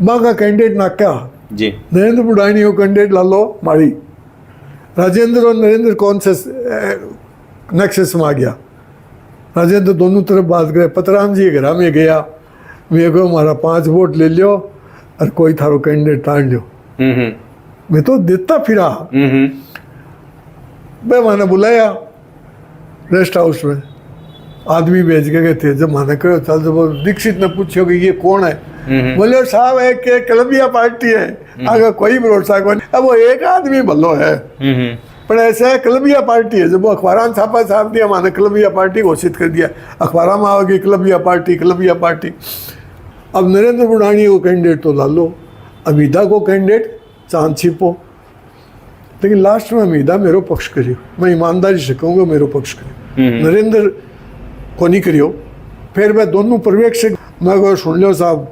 Speaker 2: बागा कैंडिडेट ना क्या
Speaker 1: जी।
Speaker 2: नरेंद्र बुढ़ानी को कैंडिडेट ला लो माड़ी, राजेंद्र और नरेंद्र कौन से नेक्सस में आ गया, राजेंद्र दोनों तरफ बात करे, पतराम जी घर में गया, मैं को हमारा 5 वोट ले लियो और कोई थारो कैंडिडेट ताड़ लियो, मैं तो देता फिरा। मैं मैंने बुलाया रेस्ट हाउस में, आदमी भेज के गए थे, जब मैंने कहा चल, जब दीक्षित ने पूछो कि ये कौन है, बोले साहब एक कलबिया पार्टी है, अगर कोई भरोसा को नहीं, अब वो एक आदमी भलो है पर ऐसा है कलबिया पार्टी है, जब वो अखबार छापा छाप दिया, मैंने कलबिया पार्टी घोषित कर दिया, अखबार में आओगी कलबिया पार्टी। अब नरेंद्र बुढ़ानी को कैंडिडेट तो ला लो, अमीदा को कैंडिडेट चांद छिपो, लेकिन लास्ट में अमीदा मेरो पक्ष करियो, मैं ईमानदारी से कहूँगा मेरो पक्ष करियो, नरेंद्र को नहीं करियो। फिर मैं दोनों पर्यवेक्षक मैं को सुन लो साहब,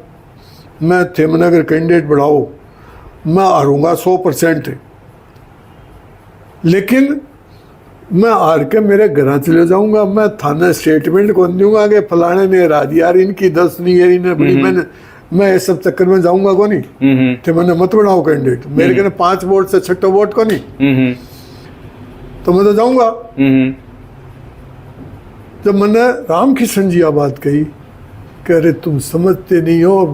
Speaker 2: मैं थे मैंने अगर कैंडिडेट बढ़ाओ मैं हारूंगा 100%, लेकिन मैं हार के मेरे घर चले जाऊंगा, मैं थाने स्टेटमेंट को दूंगा कि फलाने ने हरा दिया यार, इनकी 10 नहीं है, इन्हें बड़ी मैं इस सब चक्कर में जाऊंगा को नहीं, तो मैंने मत बढ़ाओ कैंडिडेट, मेरे कहने 5 वोट से 6 वोट को नहीं, तो मैं तो जाऊंगा। जब मैंने रामकिशन जी बात कही कि अरे तुम समझते नहीं हो,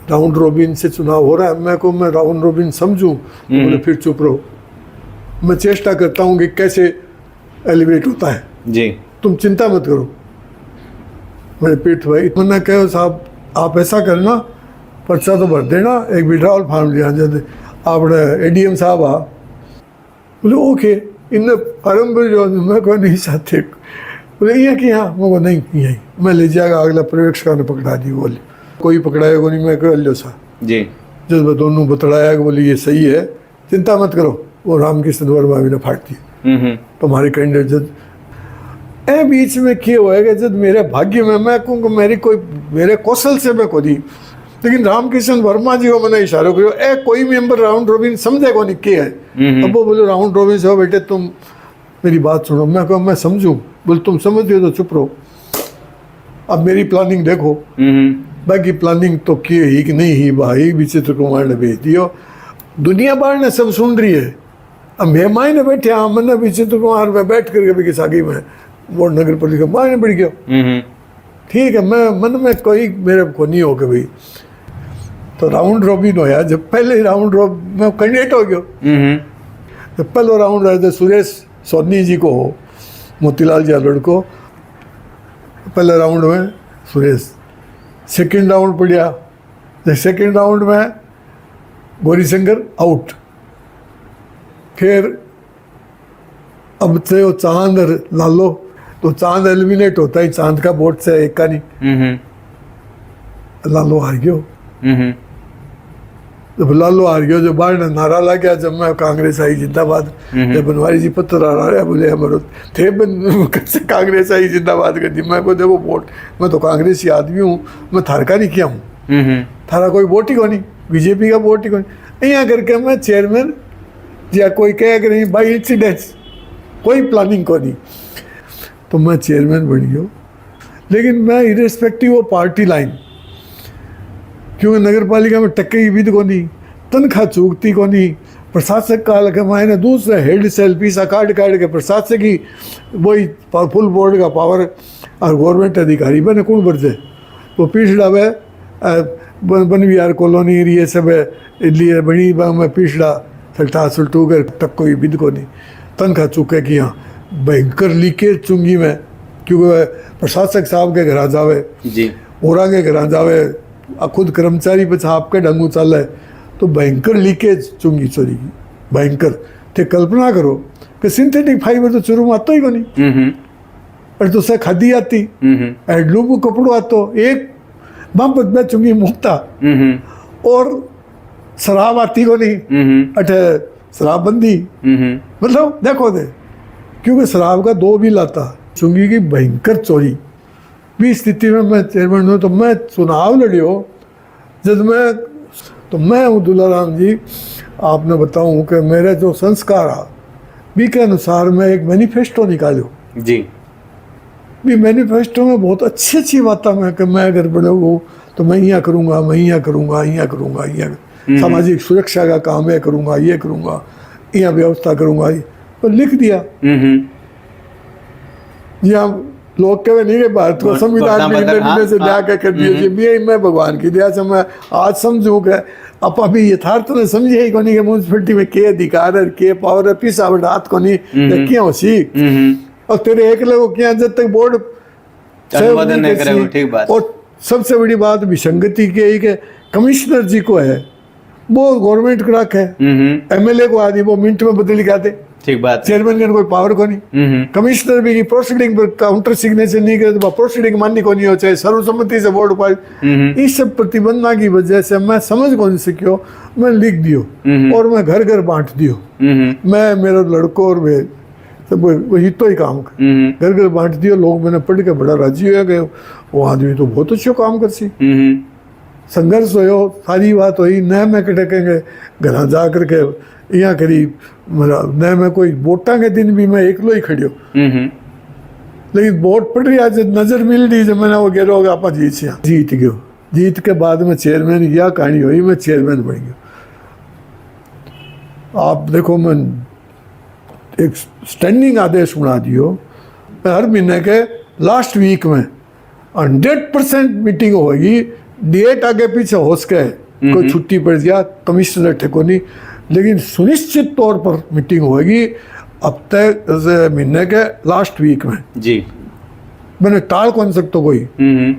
Speaker 2: राउंड रोबिन से चुनाव हो रहा है, मैं राउंड रोबिन समझूं, तो बोले फिर चुप रहो, मैं चेष्टा करता हूँ कि कैसे एलिवेट होता है
Speaker 1: जी, तुम
Speaker 2: चिंता मत करो। मेरे पीठ भाई मैंने कहो साहब आप ऐसा करना, पर्चा तो भर देना, एक विड्रॉल फॉर्म लिया जाते, आपने ADM साहब आ, बोले ओके, इन फॉर्म पर जो मैं कोई नहीं चाहते, बोले ये कि हाँ, मैं को नहीं यही मैं ले जाएगा, अगला पर्यवेक्षक ने पकड़ा दी, बोले कोई पकड़ाया को नहीं, मैं कह लो सा
Speaker 1: जी,
Speaker 2: जब दोनों बतलाया कि बोले ये सही है, चिंता मत करो, वो रामकिशन वर्मा भी ने फाट दी तुम्हारे कैंडिडेट। जब ए बीच में क्या होएगा, जब मेरे भाग्य में मैं कहूँ मेरे कौशल से मैं को दी, लेकिन रामकिशन वर्मा जी को मैंने इशारा करो, ए कोई मेंबर राउंड रोबिन समझे को नहीं क्या है, अब वो बोले राउंड रोबिन से हो बेटे तुम मेरी बात सुनो, मैं कहूँ मैं समझूँ, बोले तुम समझ हो तो चुप रहो, अब मेरी प्लानिंग देखो, बाकी प्लानिंग तो की ही कि नहीं ही भाई, विचित्र कुमार ने भेज दियो, दुनिया भर ने सब सुन रही है, अब मैं मायने बैठे हाँ मैंने विचित्र कुमार में बैठ करके भी किस आगे में वो नगर पालिका मायने बढ़ गया, ठीक है, मैं मन में कोई मेरे को नहीं हो कि भाई, तो राउंड रॉबिन होया, जब पहले राउंड में कैंडिडेट हो गया, जब पहले राउंड रहे थे सुरेश सोनी जी को हो, मोतीलाल जालोड़ को पहले राउंड में सुरेश, सेकंड राउंड पड़ा, सेकंड राउंड में गौरी शंकर आउट, फिर अब थे वो चांद और लालो, तो चांद एलिमिनेट होता ही चांद का वोट से एक का नहीं, लालो हार गयो। जब लालो हार गयो, जो बाहर ने नारा ला गया जब मैं कांग्रेस आई जिंदाबाद, जब बनवारी जी पत्र आ रहा है बोले हमारे थे कैसे कांग्रेस आई जिंदाबाद कर दी। मैं को देखो वोट, मैं तो कांग्रेसी आदमी हूँ, मैं थार का नहीं किया हूँ, थारा कोई वोट ही को नहीं, बीजेपी का वोट ही को नहीं। यहाँ करके मैं चेयरमैन या कोई कहे कि नहीं बाई इंसिडेंस, कोई प्लानिंग को नहीं, तो मैं चेयरमैन बन गया। लेकिन मैं इरेस्पेक्टिव ऑफ पार्टी लाइन, क्योंकि नगर पालिका में टक्के की विध को नहीं, तनख्वाह चूकती को नहीं, प्रशासक काल के मायने दूसरे हेड सेल पीसा काट के प्रशासक ही वही फुल बोर्ड का पावर और गवर्नमेंट अधिकारी बने कौन बढ़ते, वो पिछड़ा वे बनविहार कॉलोनी ये सब लिए बनी में पिछड़ा सल्टा सुल्टू कर तक कोई विध को नहीं, तनख्वाह चूके कि यहाँ भयंकर लीकेज चुंगी में, क्योंकि प्रशासक साहब के घर जावे
Speaker 1: जी,
Speaker 2: ओरा के घर जावे, खुद कर्मचारी बचा आपके ढंगू चल है, तो भयंकर लीकेज चुंगी चोरी की भयंकर थे। कल्पना करो कि सिंथेटिक फाइबर तो चुरू में आता ही को नहीं, और तो से खादी आती, हैंडलूम को कपड़ो आतो, एक बापत में चुंगी मुक्ता, और शराब आती को नहीं, अठे शराब बंदी, मतलब देखो दे, क्योंकि शराब का 2 बिल आता, चुंगी की भयंकर चोरी भी स्थिति में मैं चेयरमैन हूँ। तो मैं चुनाव लड़ियो जब मैं हूँ दुलाराम जी, आपने बताऊँ कि मेरे जो संस्कार आ भी के अनुसार मैं एक मैनिफेस्टो निकालो
Speaker 1: जी,
Speaker 2: भी मैनिफेस्टो में बहुत अच्छी अच्छी बातें मैं कि मैं अगर बड़े हो तो मैं यहाँ करूँगा, मैं यहाँ करूँगा, यहाँ करूँगा, यहाँ सामाजिक सुरक्षा का काम है करूँगा, ये करूँगा, यहाँ व्यवस्था करूँगा, तो लिख दिया। जी हाँ, लोग कहे नहीं कि भारत को संविधान मिलने से न्याय कर दिए, भी मैं भगवान की दया से मैं आज समझू कि आप अभी यथार्थ ने समझे ही को नहीं कि म्यूनसिपलिटी में के अधिकार है, के पावर है, पिसा हाथ को नहीं क्या हो सी, और तेरे एक लोग क्या जब तक बोर्ड
Speaker 1: ठीक बात।
Speaker 2: और सबसे बड़ी बात विसंगति की है कि कमिश्नर जी को है वो गवर्नमेंट क्लर्क है, एमएलए को आदमी वो मिनट में बदल के आते,
Speaker 1: ठीक बात,
Speaker 2: चेयरमैन का कोई पावर को नहीं, कमिश्नर भी की प्रोसीडिंग पर काउंटर सिग्नेचर नहीं करे तो प्रोसीडिंग माननी को नहीं हो, चाहे सर्वसम्मति से बोर्ड पास। इस सब प्रतिबंधा की वजह से मैं समझ को नहीं सकियो, मैं लिख दियो और मैं घर घर बांट दियो, मैं मेरे लड़कों और वे सब वही तो ही काम कर घर घर बांट दियो। लोग मैंने पढ़ के बड़ा राजी हो गए, वो आदमी तो बहुत अच्छा काम कर सी, संघर्ष हो सारी बात हुई न मैं कटेंगे घर जा करके यहाँ करीब मेरा न मैं कोई वोटा के दिन भी मैं एकलो ही खड़ियो, लेकिन वोट पड़ रही आज नजर मिल रही जब मैंने वो कह रहा आप जीत गयो। जीत के बाद में चेयरमैन यह कहानी हुई, मैं चेयरमैन बन गया। आप देखो मैं एक स्टैंडिंग आदेश बना दियो, हर महीने के लास्ट वीक में 100% मीटिंग होगी, डेट आगे पीछे हो सके, कोई छुट्टी पड़ गया कमिश्नर ठेको नहीं, लेकिन सुनिश्चित तौर पर मीटिंग होगी अब तक महीने के लास्ट वीक में
Speaker 1: जी।
Speaker 2: मैंने टाल कौन सकता कोई,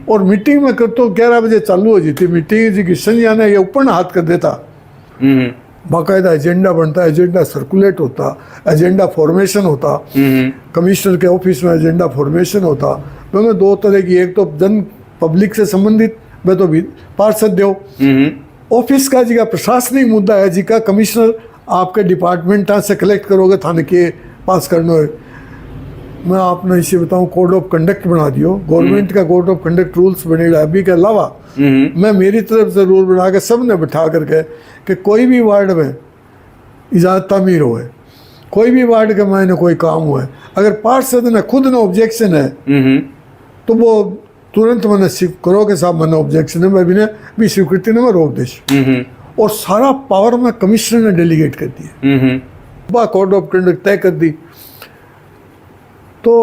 Speaker 2: और मीटिंग में कर तो 11 बजे चालू हो जाती मीटिंग जी की, संजय ने ये ऊपर ना हाथ कर देता, बाकायदा एजेंडा बनता, एजेंडा सर्कुलेट होता, एजेंडा फॉर्मेशन होता, कमिश्नर के ऑफिस में एजेंडा फॉर्मेशन होता। मैं 2 तरह की, एक तो जन पब्लिक से संबंधित मैं तो भी पार्षद दो, ऑफिस का जी का प्रशासनिक मुद्दा है जी का कमिश्नर आपके डिपार्टमेंट से कलेक्ट करोगे थाने के पास करना है। मैं आपने इसे बताऊं कोड ऑफ कंडक्ट बना दियो, गवर्नमेंट का कोड ऑफ कंडक्ट रूल्स बनेगा। अभी के अलावा मैं मेरी तरफ से रूल बना के सबने बिठा करके कि कोई भी वार्ड में इजाज़त तामीर हो है, कोई भी वार्ड के मायने कोई काम हुआ है, अगर पार्षद ने खुद ने ऑब्जेक्शन है तो वो तुरंत मैंने करो के साहब मैंने ऑब्जेक्शन है, मैं भी स्वीकृति ने मैं रोक दे, और सारा पावर में कमिश्नर ने डेलीगेट कर दिया, कोड ऑफ कंडक्ट तय कर दी। तो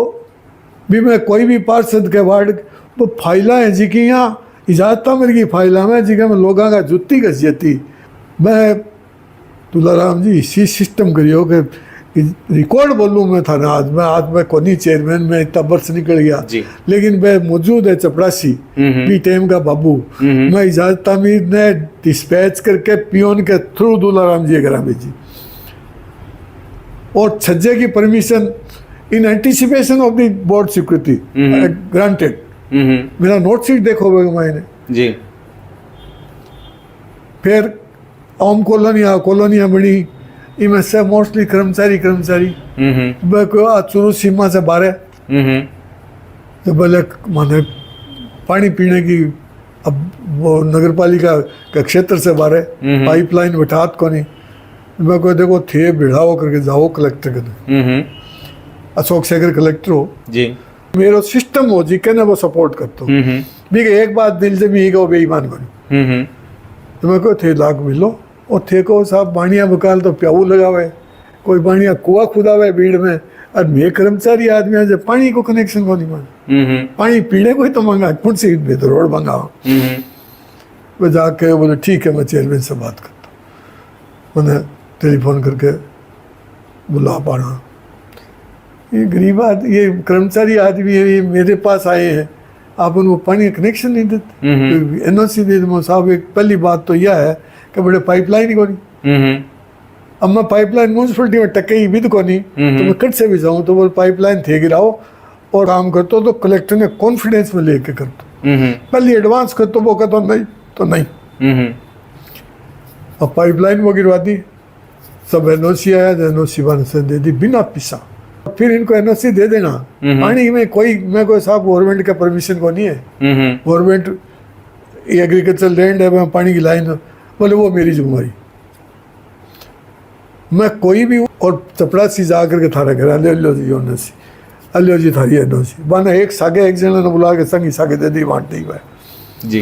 Speaker 2: भी मैं कोई भी पार्षद के वार्ड वो फाइला है जी की यहाँ इजाजत मेरी की फाइला में जी का मैं लोगों का जुत्ती घस जाती। मैं तुलाराम जी इसी सिस्टम करियो कि रिकॉर्ड बोलूँ मैं था आज मैं कोनी चेयरमैन में इतना बर्स निकल गया, लेकिन मैं मौजूद है चपरासी पी टेम का बाबू, मैं इजाजत तामीर ने डिस्पैच करके पियोन के थ्रू दुलाराम जी घर भेजी। और छज्जे की permission in anticipation of the board security granted. मेरा नोट शीट देखो मैंने
Speaker 1: जी।
Speaker 2: फिर ओम कॉलोनियाँ बनी, इनमें से मोस्टली कर्मचारी चूरू सीमा से बाहर तो बोले माने पानी पीने की, अब वो नगर पालिका के क्षेत्र से बाहर पाइपलाइन बैठात को नहीं। मैं को देखो थे भिड़ाओ करके जाओ कलेक्टर के, अशोक शेखर कलेक्टर हो
Speaker 1: जी,
Speaker 2: मेरो सिस्टम हो जी कहने वो सपोर्ट करते हो भी एक बात दिल से भी गो बेईमान को तो मैं को थे लाख मिलो और थे को साहब बाणिया बकाल तो प्याऊ लगावे, कोई बाणिया कुआ खुदावे भीड़ में, और मैं कर्मचारी आदमी आज पानी को कनेक्शन को नहीं मान, पानी पीने को ही तो मांगा कौन सी तो रोड मंगाओ। वो जाके बोले ठीक है मैं चेयरमैन से बात करता हूँ, मैंने टेलीफोन करके बुला पाना। ये गरीब आदमी, ये कर्मचारी आदमी है, ये मेरे पास आए हैं, आप उनको पानी का कनेक्शन नहीं देते, एनओसी दे दो साहब। एक पहली बात तो यह है कि बड़े पाइपलाइन ही को नहीं, अब मैं पाइपलाइन म्यूनसिपलिटी में टके ही भी को नहीं तो मैं कट से भी जाऊँ तो वो पाइपलाइन थे गिराओ और काम करते तो कलेक्टर ने कॉन्फिडेंस में लेके करते, पहले एडवांस करते वो कहते नहीं तो नहीं। अब पाइपलाइन वो गिरवा दी, सब एनओसी आया, एनओसी वाले से दे दी बिना पिसा, फिर इनको एनओसी दे देना। पानी में कोई मैं कोई साहब गवर्नमेंट का परमिशन को नहीं है, गवर्नमेंट एग्रीकल्चर लैंड है, मैं पानी की लाइन, बोले वो मेरी जिम्मेवारी, मैं कोई भी और चपड़ासी जा करके थारा घर लो जी एनओसी, अल्लो जी थारी एनओसी बना एक सागे एक जन ने बुला के संगी सागे दे दी बांट दी भाई
Speaker 1: जी।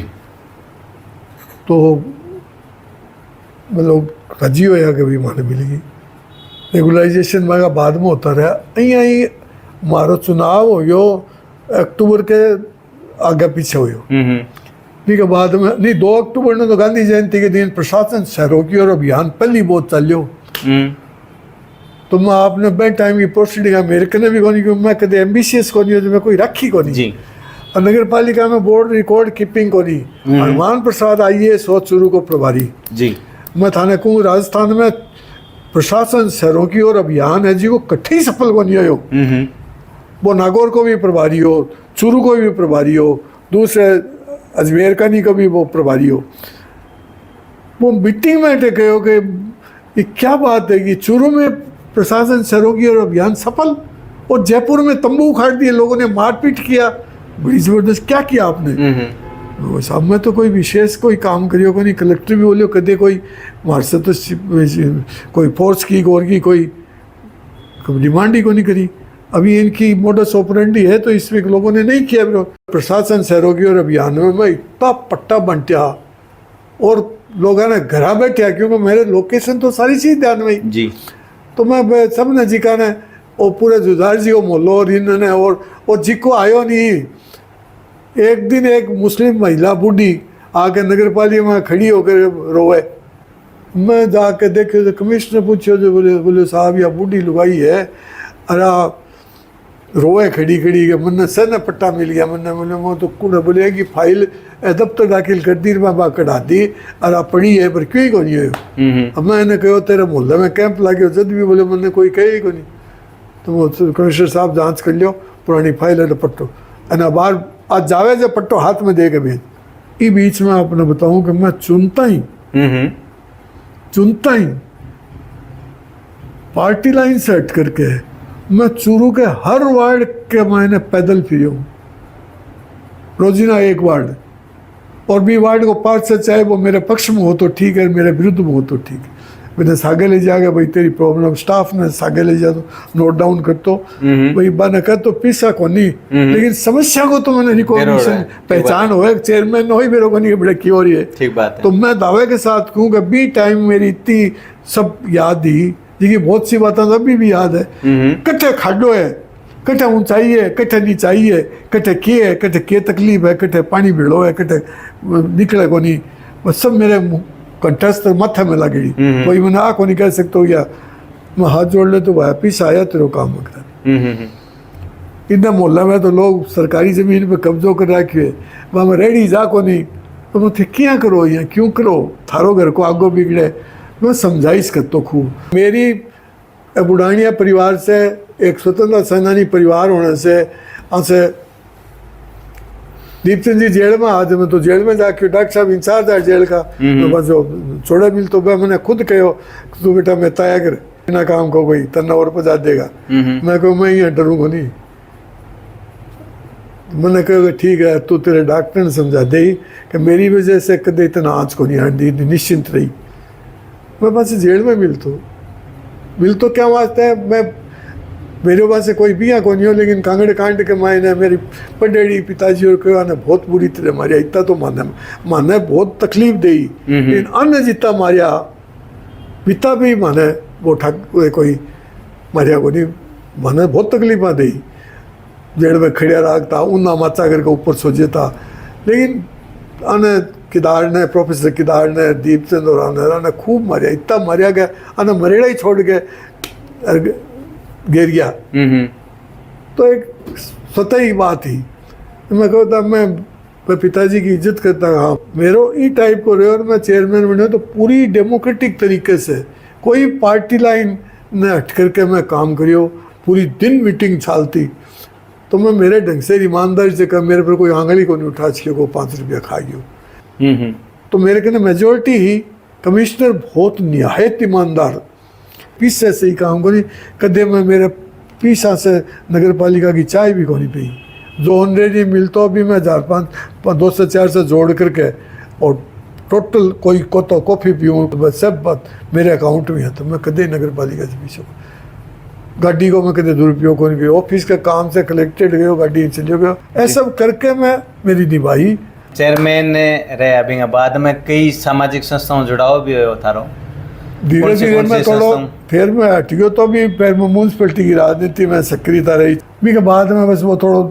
Speaker 2: तो मतलब राजी होया कि भी माने मिलेगी रेगुलाइजेशन मांगा बाद में होता रहा। यही मारो चुनाव हो यो अक्टूबर के आगे पीछे हो ठीक है, बाद में नहीं 2 अक्टूबर ने तो गांधी जयंती के दिन प्रशासन सहरोगी और अभियान पहली बहुत चलो, तो मैं आपने बे टाइम की प्रोसीडिंग मेरे कने भी कोनी, क्योंकि मैं कदे एम्बिशियस कोनी, मैं कोई रखी कोनी जी, और नगर पालिका में बोर्ड रिकॉर्ड कीपिंग कोनी। हनुमान प्रसाद IAS हो चूरू को प्रभारी जी, मैं थाने कहूँ राजस्थान में प्रशासन सहरोगी और अभियान है जी वो कट्ठी सफल कोनी हो, वो नागौर को भी प्रभारी हो, चूरू को भी प्रभारी हो, दूसरे अजमेर का नहीं को भी वो प्रभारी हो। वो मीटिंग में टेके हो कि ये क्या बात है कि चूरू में प्रशासन सहरोगी और अभियान सफल, और जयपुर में तंबू उखाड़ दिए लोगों ने, मारपीट किया, बड़ी जबरदस्त क्या किया आपने। वो साहब मैं तो कोई विशेष कोई काम करियो को नहीं, कलेक्टर भी बोलियो कदे कोई मार से तो कोई फोर्स की गौर की कोई डिमांड ही को नहीं करी। अभी इनकी मोडस ऑपरेंडी है तो इसमें लोगों ने नहीं किया। प्रशासन सहरोगी और अभियान में मैं इतना पट्टा बंटिया और लोगों ने घरा बैठा, क्योंकि मेरे लोकेशन तो सारी चीज ध्यान में जी, तो मैं सब ने जिका ने और पूरे जुजार जी को मोलो और इन्होंने और जिको आयो नहीं। एक दिन एक मुस्लिम महिला बूढ़ी आके नगर पालिका में खड़ी होकर रोए, मैं जाके देखे तो कमिश्नर पूछो जो बोले साहब या बूढ़ी लुगाई है, अरे रोए खड़ी खड़ी के मन सर ने पट्टा मिल गया, मन बोले वो तो कुड़ बोले कि फाइल दफ्तर दाखिल कर दी, मैं कढ़ा दी अरे पड़ी है पर क्यों ही को नहीं हो। अब मैं इन्हें कहो तेरे मोहल्ले में कैंप लागे, जब भी बोले मैंने कोई कहे ही को नहीं, तो वो कमिश्नर साहब जांच कर लियो पुरानी फाइल है पट्टो है बाहर आज जावे जब पट्टो हाथ में दे के भेज। इस बीच में आपने बताऊं कि मैं चुनता ही पार्टी लाइन सेट करके मैं चूरू के हर वार्ड के मैंने पैदल फिरे हूँ, रोजीना एक वार्ड, और भी वार्ड को पास से चाहे वो मेरे पक्ष में हो तो ठीक है, मेरे विरुद्ध में हो तो ठीक है। मैंने सागे ले जाके भाई तेरी प्रॉब्लम, स्टाफ ने सागे ले जा तो नोट डाउन कर तो भाई बन कर तो पीसा को नहीं, लेकिन समस्या को तो मैंने रिकॉग्निशन पहचान हो, चेयरमैन हो ही मेरे को नहीं बड़े की हो रही है, ठीक बात है। तो मैं दावे के साथ कहूँ कि बी टाइम मेरी इतनी सब याद ही देखिए, बहुत सी बातें अभी भी याद है। कट्ठे खाडो है, कट्ठे ऊंचाई है, कट्ठे नीचाई है, कट्ठे के तकलीफ है, कट्ठे पानी भिड़ो है, कट्ठे निकले को नहीं, बस सब मेरे कंठस्थ माथे में लगी। कोई मैंने आ को नहीं कह सकता या मैं हाथ जोड़ ले तो वापिस आया तेरे काम में। इतना मोहल्ला में तो लोग सरकारी जमीन पे कब्जो कर रखे, वहाँ में रेडी जा को नहीं, तो मैं क्या करो या क्यों करो, थारो घर को आगो बिगड़े, मैं समझाइश कर तो खूब। मेरी बुढ़ानिया परिवार से, एक स्वतंत्र सेनानी परिवार होने से ऐसे दीपचंद जी जेल में आज मैं तो जेल में जाके डॉक्टर साहब इंचार्ज है जेल का, तो बस जो छोड़े मिल तो मैंने खुद कहो तू बेटा मैं तय कर ना काम को कोई तना और पजा देगा। मैं कहूँ मैं ही डरूंगा नहीं। मैंने कहा ठीक है, तू तेरे डॉक्टर ने समझा दे कि मेरी वजह से कदे इतना आँच को नहीं आंदी, निश्चिंत रही। मैं बस जेल में मिल तो क्या वास्ते है, मैं मेरे पास कोई बिया को नहीं हो, लेकिन कांगड़ कांड के मायने मेरी पडेड़ी पिताजी और क्यों ने बहुत बुरी तरह मारिया। इतना तो माने बहुत तकलीफ दी, लेकिन अन्य जितना मारिया पिता भी माने वो कोई मारिया को नहीं, माने बहुत तकलीफा दी। जेल में खड़िया रखता, उन्ना माचा करके ऊपर सो जेता। लेकिन अन्य किदार ने, प्रोफेसर किदार ने, दीपचंद और ने खूब मारिया, इतना मारिया गया अन्य मरेड़ा ही छोड़ के गिर गया। तो एक स्वतः ही बात थी। मैं कहता मैं पिताजी की इज्जत करता, हाँ मेरो ई टाइप को रहे और मैं चेयरमैन बने तो पूरी डेमोक्रेटिक तरीके से कोई पार्टी लाइन ने हट करके मैं काम करियो, पूरी दिन मीटिंग चालती। तो मैं मेरे ढंग से ईमानदारी से कहा, मेरे पर कोई आंगली को नहीं उठा छिए को 5 रुपया खा गयो। तो मेरे कहने मेजोरिटी ही कमिश्नर बहुत निहायत ईमानदार, पीछे से ही काम करी, कदे मैं मेरे पीछा से नगर पालिका की चाय भी कोनी पी, जो ऑलरेडी मिलता भी मैं 2 से 4 से जोड़ करके और टोटल कोई को तो कॉफ़ी पीऊँ तो बस सब बात मेरे अकाउंट में है। तो मैं कदे नगर पालिका से पीछे गाड़ी को मैं कदे दुरुपयोग को नहीं पियो, ऑफिस के काम से कलेक्टेड गयो गाड़ी चले गयो, ऐसा करके मैं मेरी निभाई।
Speaker 1: चेयरमैन रहे अभी बाद में कई सामाजिक संस्थाओं जुड़ाव भी हो थारो,
Speaker 2: धीरे धीरे मैं थोड़ा फिर मैं हट गयो। तो भी फिर मैं म्यूनसिपलिटी की राजनीति में सक्रियता रही, भी के बाद में बस वो थोड़ा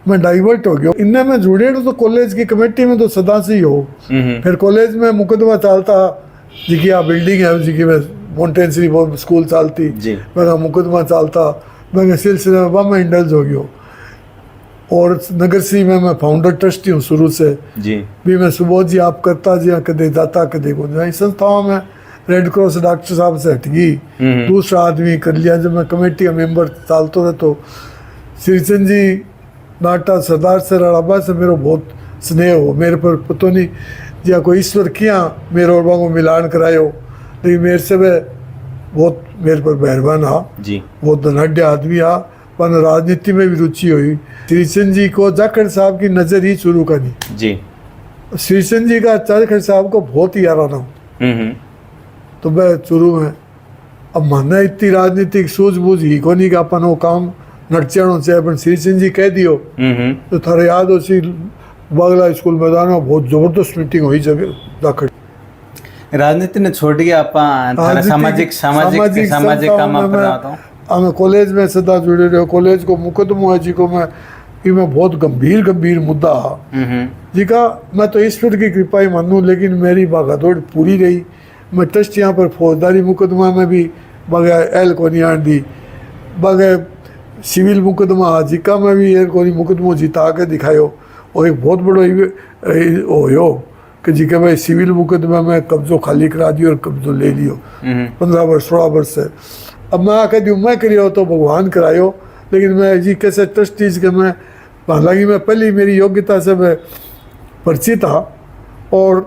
Speaker 2: मैं डाइवर्ट हो गया। इनमें मैं जुड़े तो कॉलेज की कमेटी में तो सदा से ही हो। फिर कॉलेज में मुकदमा चलता जी की बिल्डिंग है जी की मोन्टेसरी स्कूल चलती, मैं मुकदमा चलता, मैं सिलसिले में मैं इंडल्ज हो गया। और नगर सी में मैं फाउंडर ट्रस्टी हूँ शुरू से जी। भी मैं सुबह जी आप करता जी कदे जाता कदे को संस्थाओं में रेड क्रॉस डॉक्टर साहब से हट गई, दूसरा आदमी कर लिया। जब मैं कमेटी का मेंबर चालते रहे तो श्रीचंद जी नाटा सरदार से रड़ाबा से मेरा बहुत स्नेह हो, मेरे पर पता नहीं जी कोई ईश्वर किया मेरे और को मिलान करायो, लेकिन मेरे से वह बहुत मेरे पर मेहरबान आ जी, बहुत धनाढ़ आदमी आ, पर राजनीति में भी रुचि हुई। श्रीचंद जी को जाखड़ साहब की नज़र ही शुरू करनी जी, श्रीचंद जी का जाखड़ साहब को बहुत ही याराना हूँ। तो मैं शुरू में अब मानना इतनी राजनीतिक सूझबूझ ही को नहीं कि अपन वो काम नटचाणों से अपन श्रीचंद जी कह दियो। तो थारे याद हो सी बागला स्कूल मैदान में बहुत जबरदस्त मीटिंग हुई जगह जाखड़।
Speaker 1: राजनीति ने छोड़ के अपन सामाजिक काम
Speaker 2: मैं कॉलेज में सदा जुड़े रहे। कॉलेज को मुकदमा जी को मैं बहुत गंभीर मुद्दा जी का मैं तो ईश्वर की कृपा ही मानूँ, लेकिन मेरी भागादौड़ पूरी रही। मैं ट्रस्ट यहाँ पर फौजदारी मुकदमा में भी बगै एल को नहीं आन दी, बगै सिविल मुकदमा जिका में भी एल को नहीं मुकदमो जिता के दिखायो। और एक बहुत बड़ो हो कि जी के भाई सिविल मुकदमा में कब्जो खाली करा दियो और कब्जो ले लियो 15 वर्ष 16 वर्ष से। अब मैं कह दी मैं करियो तो भगवान करायो, लेकिन मैं जी कैसे ट्रस्टीज के मैं हालांकि मैं पहली मेरी योग्यता से मैं परिचित था। और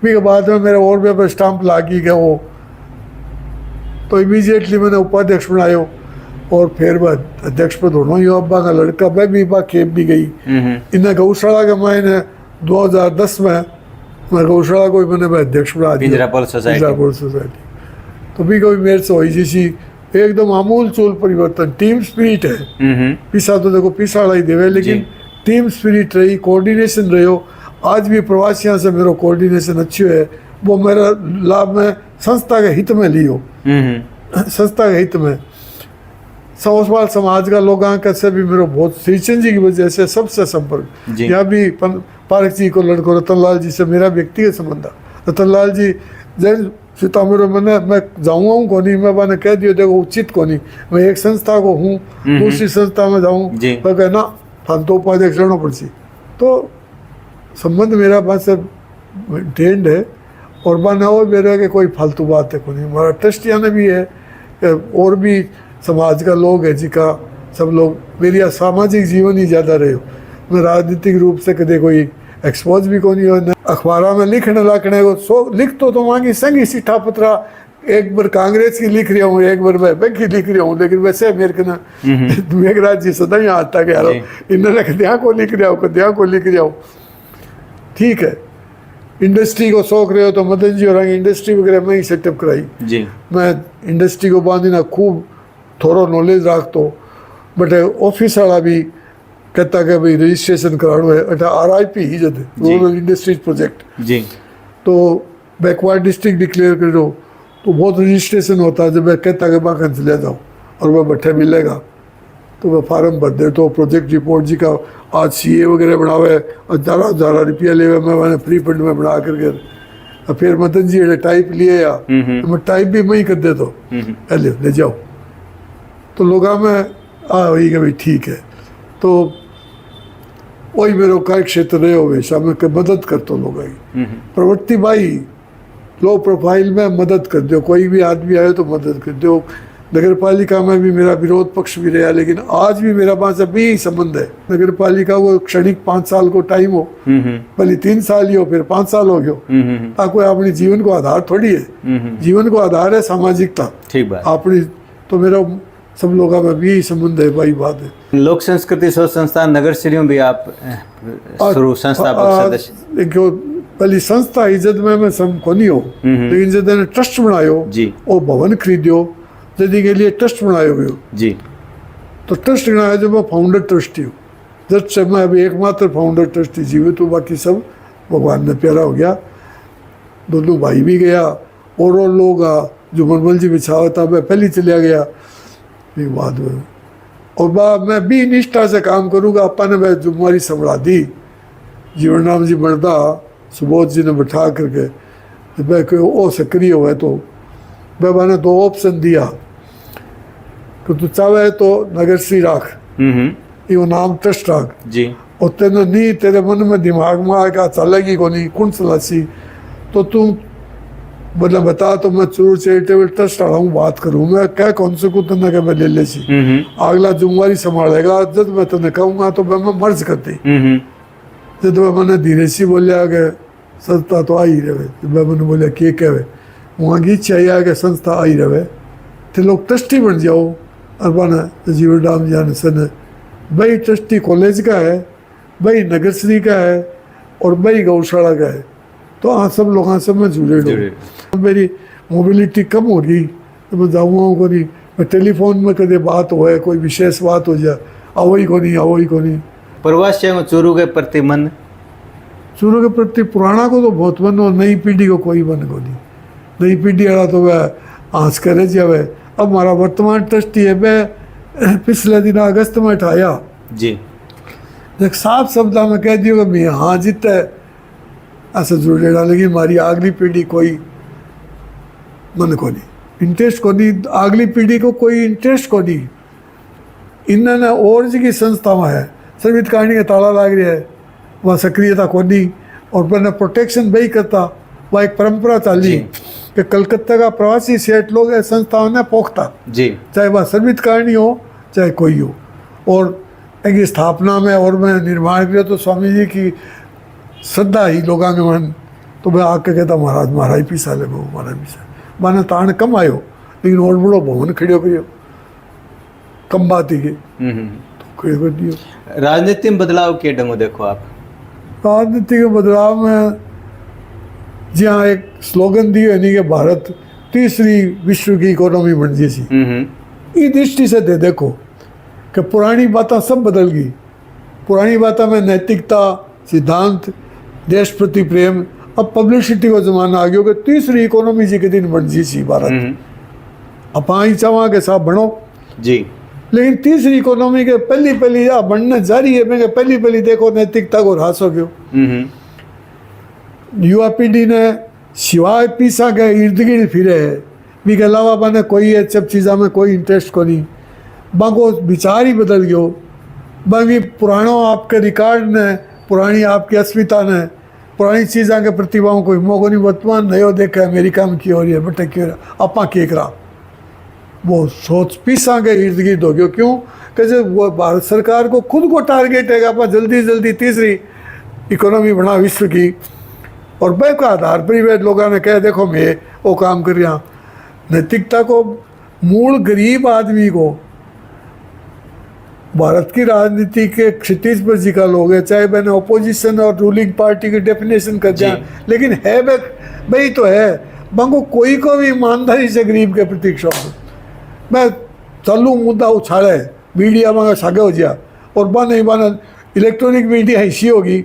Speaker 2: भी के बाद में मेरे और पे स्टाम्प लागी गया वो, तो इमीडिएटली मैंने उपाध्यक्ष बनायो और फिर मैं अध्यक्ष पर दोनों ही अब्बा का लड़का मैं भी बा खेप भी गई। इन्हें गौशाला के मैंने 2010 में मैं गौशाला को मैंने अध्यक्ष बना दिया, पिंजरापुर सोसाइटी। तो भी कोई मेरे से हुई जैसी एकदम आमूल चूल परिवर्तन, टीम स्पिरिट है। पिसा तो देखो पिसाड़ा ही देवे, लेकिन टीम स्पिरिट रही, कोऑर्डिनेशन रहो। आज भी प्रवासियों से मेरा कोऑर्डिनेशन अच्छी है, वो मेरा लाभ में संस्था के हित में लियो, संस्था के हित में सवाल समाज का लोग से भी मेरा बहुत श्रीचंद जी की वजह से सबसे संपर्क। यहाँ भी पारक जी को लड़को रतनलाल जी से मेरा व्यक्तिगत संबंध है। रतनलाल जी जैन सीतामढ़ी मैंने मैं जाऊँगा को नहीं, मैं मैंने कह दिया देखो उचित को नहीं, मैं एक संस्था को हूँ दूसरी संस्था में जाऊँ तो कहना फालतू उपाध्यक्ष रहना पड़ती। तो संबंध मेरा पास ट्रेंड है और बना हो मेरा कि कोई फालतू बात है को नहीं। हमारा ट्रस्ट यानी भी है और भी समाज का लोग है जिका सब लोग मेरी सामाजिक जीवन ही ज़्यादा रहे हो। मैं राजनीतिक रूप से कदे कोई एक्सपोज भी कोनी हो, अखबार में लिखने लाखने को सो लिख तो वहाँ संगी सीठा पत्रा एक बार कांग्रेस की लिख रहा हूँ, एक बार मैं बैंक की लिख रहा हूँ, लेकिन वैसे मेरे को ना मेघराज जी सदा ही आता कि यार इन्होंने कद्या को लिख रहा हूँ, कद्या को लिख रहा हूँ। ठीक है, इंडस्ट्री को शौक रहे हो तो मदन जी और इंडस्ट्री वगैरह मैं ही सेटअप कराई जी। मैं इंडस्ट्री को बांधी ना खूब थोड़ा नॉलेज रखता हूँ, बट ऑफिस वाला भी कहता कि भाई रजिस्ट्रेशन कराना है, अटा RIP ही जब रूरल इंडस्ट्रीज प्रोजेक्ट जी, तो बैकवर्ड डिस्ट्रिक्ट डिक्लेयर कर दो तो बहुत रजिस्ट्रेशन होता है। जब मैं कहता कि बाहर चले जाओ और वह भट्ठे मिलेगा तो वह फार्म भर दे, तो प्रोजेक्ट रिपोर्ट जी का आज CA वगैरह बनावे, हज़ारा रुपया ले मैं फ्री फंड में बना करके फिर मदन जी टाइप लिए या तो मैं टाइप भी मैं ही कर दे तो ले जाओ, तो लोग में वही कि भाई ठीक है। तो वही मेरा कार्य क्षेत्र रहे हो हमेशा, मैं मदद करता हूँ लोगों की प्रवृत्ति भाई, लो प्रोफाइल में मदद कर दो, कोई भी आदमी आए तो मदद कर दो। नगर पालिका में भी मेरा विरोध पक्ष भी रहा, लेकिन आज भी मेरा पास अभी संबंध है। नगर पालिका वो क्षणिक 5 साल को टाइम हो, भले 3 साल ही हो, फिर 5 साल हो गयो, कोई अपने जीवन को आधार थोड़ी है, जीवन को आधार है सामाजिकता, ठीक बात अपनी। तो मेरा सब लोगों में भी संबंध है, वही बात है।
Speaker 1: लोक संस्कृति शोध संस्थान नगर श्रीयों भी आप शुरू संस्थापक सदस्य?
Speaker 2: पहली संस्था इज्जत में मैं सम को नहीं हो, लेकिन जब मैंने ट्रस्ट बनायो जी, और भवन खरीदियो जदी के लिए ट्रस्ट बनायो गयो जी, तो ट्रस्ट बनाया जब मैं फाउंडर ट्रस्टी हूँ, जब से मैं अभी एकमात्र फाउंडर ट्रस्टी जीवित हूँ, बाकी सब भगवान ने प्यारा हो गया। दोनों भाई भी गया और लोग जो मनमल जी बिछावा था मैं पहले चलिया गया बाद में, और मैं भी निष्ठा से काम करूँगा। अपन ने वह जिम्मेवारी संभाला दी, जीवन राम जी मर्दा सुबोध जी ने बैठा करके मैं ओ सक्रिय हुआ तो मैं मैंने 2 ऑप्शन दिया कि तू चाहे तो नगर श्री राख, ये नाम ट्रस्ट राख जी, और तेने नहीं तेरे मन में दिमाग में आएगा चलेगी को नहीं कौन चलासी, तो तू मतलब बता, तो मैं चूरू चैरिटेबल ट्रस्ट आ रहा हूँ, बात करूँ मैं क्या कौन से को तेने क्या मैं ले ले सी, अगला जिम्मेवारी संभालेगा। जब मैं तेने कहूँगा तो मैं मर्ज करती, जब मैंने धीरे सी बोलिया कि संस्था तो आई रहे, मैं मैंने बोलिया के कहे वहाँ की चाहिए कि संस्था आई रहे, तो लोग ट्रस्टी बन जाओ। और बना जीवन राम जान सन भाई ट्रस्टी कॉलेज का है, भाई नगर श्री का है, और भाई गौशाला का है, तो हाँ सब लोग सब में जुड़े रहो। मेरी मोबिलिटी कम होगी तो मैं जाऊँगा को नहीं, मैं टेलीफोन में कदे बात हो है, कोई विशेष बात हो जाए आओ ही को नहीं, आओ ही को नहीं।
Speaker 1: प्रवासियों चूरू के प्रति मन,
Speaker 2: चूरू के प्रति पुराना को तो बहुत मन, और नई पीढ़ी को कोई मन को नहीं। नई पीढ़ी वाला तो वह आँच करे जावे। अब हमारा वर्तमान ट्रस्टी है, मैं पिछले दिन अगस्त में उठाया जी, एक साफ शब्द में कह दियो कि मैं हाँ जीते ऐसा जुड़ेगा, लेकिन हमारी अगली पीढ़ी कोई मन को नहीं, इंटरेस्ट को नहीं, अगली पीढ़ी को कोई इंटरेस्ट को नहीं। इन्होंने और जी की संस्थावां है, संगीत कहानी का ताला लाग रहा है, वहाँ सक्रियता को नहीं, और मैंने प्रोटेक्शन वही करता। वह एक परंपरा चली कि कलकत्ता का प्रवासी सेठ लोग है संस्थाओं ने पोखता जी, चाहे वह संगीत कहानी हो चाहे कोई हो, और एक स्थापना में और मैं निर्माण किया तो स्वामी जी की श्रद्धा ही लोगों के मन, तो मैं आके कहता महाराज मारा ही पीसा ले, मारा पीसा माने तान कम आयो, लेकिन और बड़ो भवन खड़ियो करियो कम बात ही तो खड़े कर दियो।
Speaker 1: राजनीति में बदलाव के ढंगो देखो आप?
Speaker 2: राजनीति के बदलाव में जहाँ एक स्लोगन दियो यानी कि भारत तीसरी विश्व की इकोनॉमी बन जैसी, इस दृष्टि से दे देखो कि पुरानी बातें सब बदल गई। पुरानी बातें में नैतिकता, सिद्धांत, देश प्रति प्रेम, अब पब्लिसिटी का जमाना आ गया कि तीसरी इकोनॉमी जी के दिन बन जैसी भारत। अब ही चाहवा के साथ बनो जी, लेकिन तीसरी इकोनॉमी के पहली बनना जारी है। मैं पहली देखो नैतिकता को ह्रास हो गयो। युवा पीढ़ी ने सिवाय पीसा के इर्द गिर्द फिरे है, भी के अलावा बने कोई सब चीज़ा में कोई इंटरेस्ट को नहीं, बाको विचार ही बदल गयो। बाकी पुरानो आपके रिकॉर्ड ने, पुरानी आपकी अस्मिता ने, पुरानी चीज़ा के प्रतिभाओं को हिम्मो को नहीं, वर्तमान नयो देखे अमेरिका में क्यों हो रही है, बटे क्यों आपा के करा वो सोच पीसा के इर्द गिर्द हो गया। क्यों कि जब वो भारत सरकार को खुद को टारगेट है कि आप जल्दी जल्दी तीसरी इकोनॉमी बना विश्व की, और वह का आधार पर ही वे लोगों ने कहा देखो मैं वो काम कर रहा। नैतिकता को मूल गरीब आदमी को भारत की राजनीति के क्षितिज पर जिका लोग है, चाहे मैंने अपोजिशन और रूलिंग पार्टी की डेफिनेशन कर दिया, लेकिन है वही तो है। बंगो कोई को भी ईमानदारी से गरीब के प्रति शौक मैं चालू मुद्दा उछाले मीडिया में सागे हो गया, और बन बन इलेक्ट्रॉनिक मीडिया ऐसी होगी।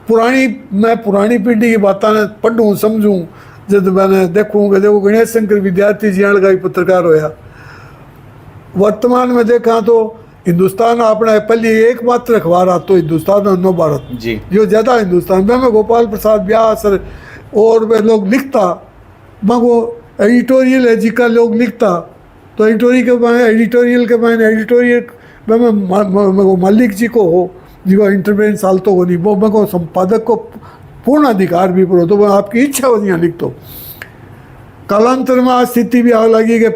Speaker 2: मैं पुरानी पीढ़ी की बातें पढ़ूँ समझूँ, जब मैंने देखूँ कि देखो गणेश शंकर विद्यार्थी जी का भी पत्रकार होया। वर्तमान में देखा तो हिंदुस्तान अपना पहले एकमात्र अखबार आता हिंदुस्तान और नव भारत
Speaker 1: जी,
Speaker 2: जो ज़्यादा हिंदुस्तान में गोपाल प्रसाद व्यास और वे लोग लिखता, मैं वो एडिटोरियल है जिका लोग लिखता, तो एडिटोरियल के मैं मालिक जी को हो जो इंटरवेन साल तो हो नहीं, वो मैं को संपादक को पूर्ण अधिकार भी पड़ो, तो मैं आपकी इच्छा हो यहाँ लिख दो। कालांतर में आज स्थिति भी आने लगी कि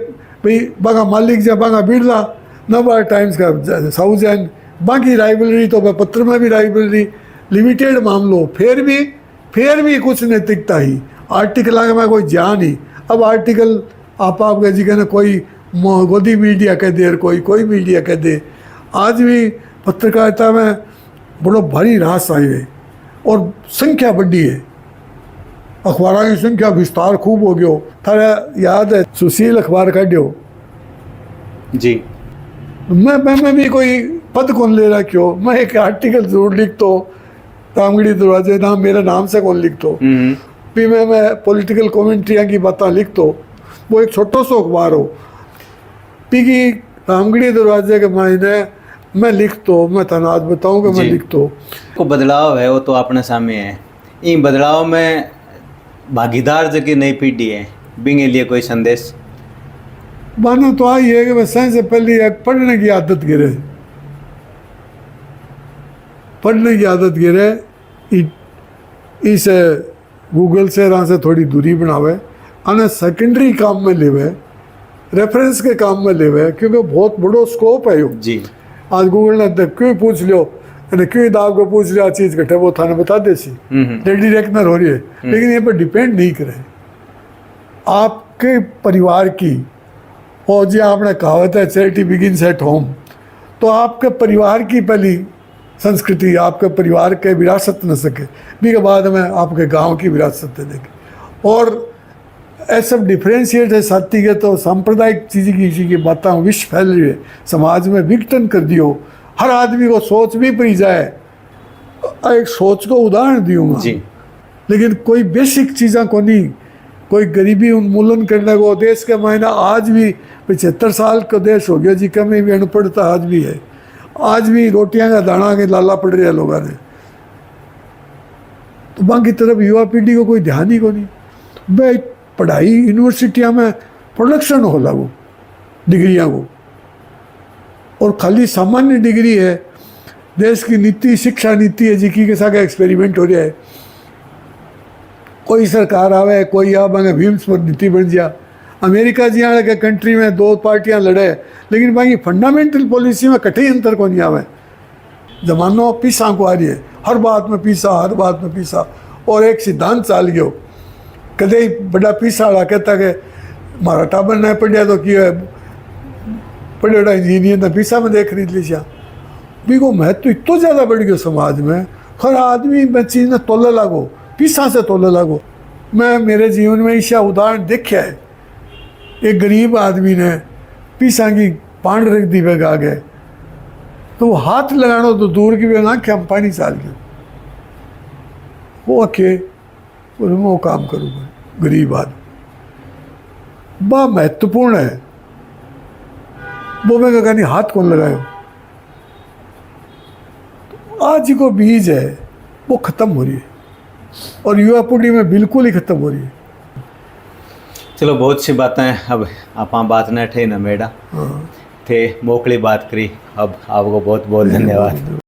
Speaker 2: भाई बागा मालिक जा बागा बिरला नवभारत टाइम्स का साउजैन बाकी राइवलरी, तो मैं पत्र में भी राइवलरी लिमिटेड मामलों फिर भी कुछ नैतिकता ही आर्टिकल आगे मैं कोई जा नहीं। अब आर्टिकल आपके जी कहना कोई गोदी मीडिया कह दे और कोई मीडिया कह दे। आज भी पत्रकारिता में बड़ो भारी रास आई है और संख्या बढ़ी है, अखबार की संख्या विस्तार खूब हो गयो। थारा याद है सुशील अखबार काढ़ो
Speaker 1: जी,
Speaker 2: मैं भी कोई पद कौन ले रहा क्यों, मैं एक आर्टिकल जरूर लिख तो रामगढ़ी दरवाजे नाम मेरे नाम से कौन लिख तो भी मैं पॉलिटिकल कमेंट्रियाँ की बातें लिख तो वो एक छोटा सा अखबार हो पी की रामगढ़ी दरवाजे के मायने मैं लिख तो मैं तनाज बताऊँ कि मैं लिख तो
Speaker 1: को बदलाव है वो तो अपने सामने है। इन बदलाव में भागीदार जो की नई पीढ़ी है बिंगे लिए कोई संदेश
Speaker 2: मानो तो आई है कि मैं सबसे पहले पढ़ने की आदत गिरे इस गूगल से रहा से थोड़ी दूरी बनावे, आने सेकेंडरी काम में लेवे, रेफरेंस के काम में लेवे, क्योंकि बहुत बड़ो स्कोप है यो
Speaker 1: जी।
Speaker 2: आज गूगल ने क्यों पूछ लियो क्यों दाव को पूछ लिया चीज़ घटे वो थाने बता देसी रेडी रेकनर हो रही है, लेकिन ये पर डिपेंड नहीं करे आपके परिवार की। और जी आपने कहावत है चैरिटी बिगिंस एट होम, तो आपके परिवार की पहली संस्कृति आपके परिवार के विरासत न सके भी के बाद में आपके गांव की विरासत देगी। और ऐसा डिफ्रेंशिएट है साथी के तो सांप्रदायिक चीज़ की बातें विश्व फैल रही है, समाज में विघटन कर दियो, हर आदमी को सोच भी पड़ी जाए। एक सोच को उदाहरण दूंगा जी, लेकिन कोई बेसिक चीज़ा को नहीं, कोई गरीबी उन्मूलन करने को देश के मायना आज भी 75 साल का देश हो गया जी, कमी भी अनपढ़ता आज भी है, आज भी रोटियां का दाना के लाला पड़ रहे हैं लोगों ने। तो बाकी तरफ युवा पीढ़ी को कोई ध्यान ही को नहीं। भाई पढ़ाई यूनिवर्सिटियां में प्रोडक्शन हो लागू डिग्रियां को, और खाली सामान्य डिग्री है, देश की नीति शिक्षा नीति है जिकी के साथ एक्सपेरिमेंट हो रहा है। कोई सरकार आवे कोई आवे भीम्स पर नीति बन जा। अमेरिका जी के कंट्री में 2 पार्टियां लड़े, लेकिन बाकी फंडामेंटल पॉलिसी में कठिन अंतर को नहीं आवे। जमानो पीसा को आ रही है, हर बात में पीसा, और एक सिद्धांत चाल गयो कदे बड़ा पीसा वाला कहता कि मारा टाबर नहीं पढ़िया तो कि बड़े बड़ा इंजीनियर ने पीसा में दे खरीद लीजिए। भी को महत्व इतना ज़्यादा बढ़ गया समाज में, हर आदमी में चीज़ ने तोले लागो, पीसा से तोले लागो। मैं मेरे जीवन में ऐसा उदाहरण देखा है, एक गरीब आदमी ने पीसा की पांड रख दी बेग आ गए, तो वो हाथ लगाना तो दूर की बेग आँखें हम पानी चाल गए, वो अके वो काम करूँगा। गरीब आदमी बड़ा महत्वपूर्ण है, वो मैं कहा नहीं हाथ कौन लगायो। तो आज को बीज है वो ख़त्म हो रही है, और युवा पीढ़ी में बिल्कुल ही ख़त्म हो रही है।
Speaker 1: चलो बहुत सी बातें अब आप बात न थे न मेडा थे मोकली बात करी, अब आपको बहुत बहुत धन्यवाद।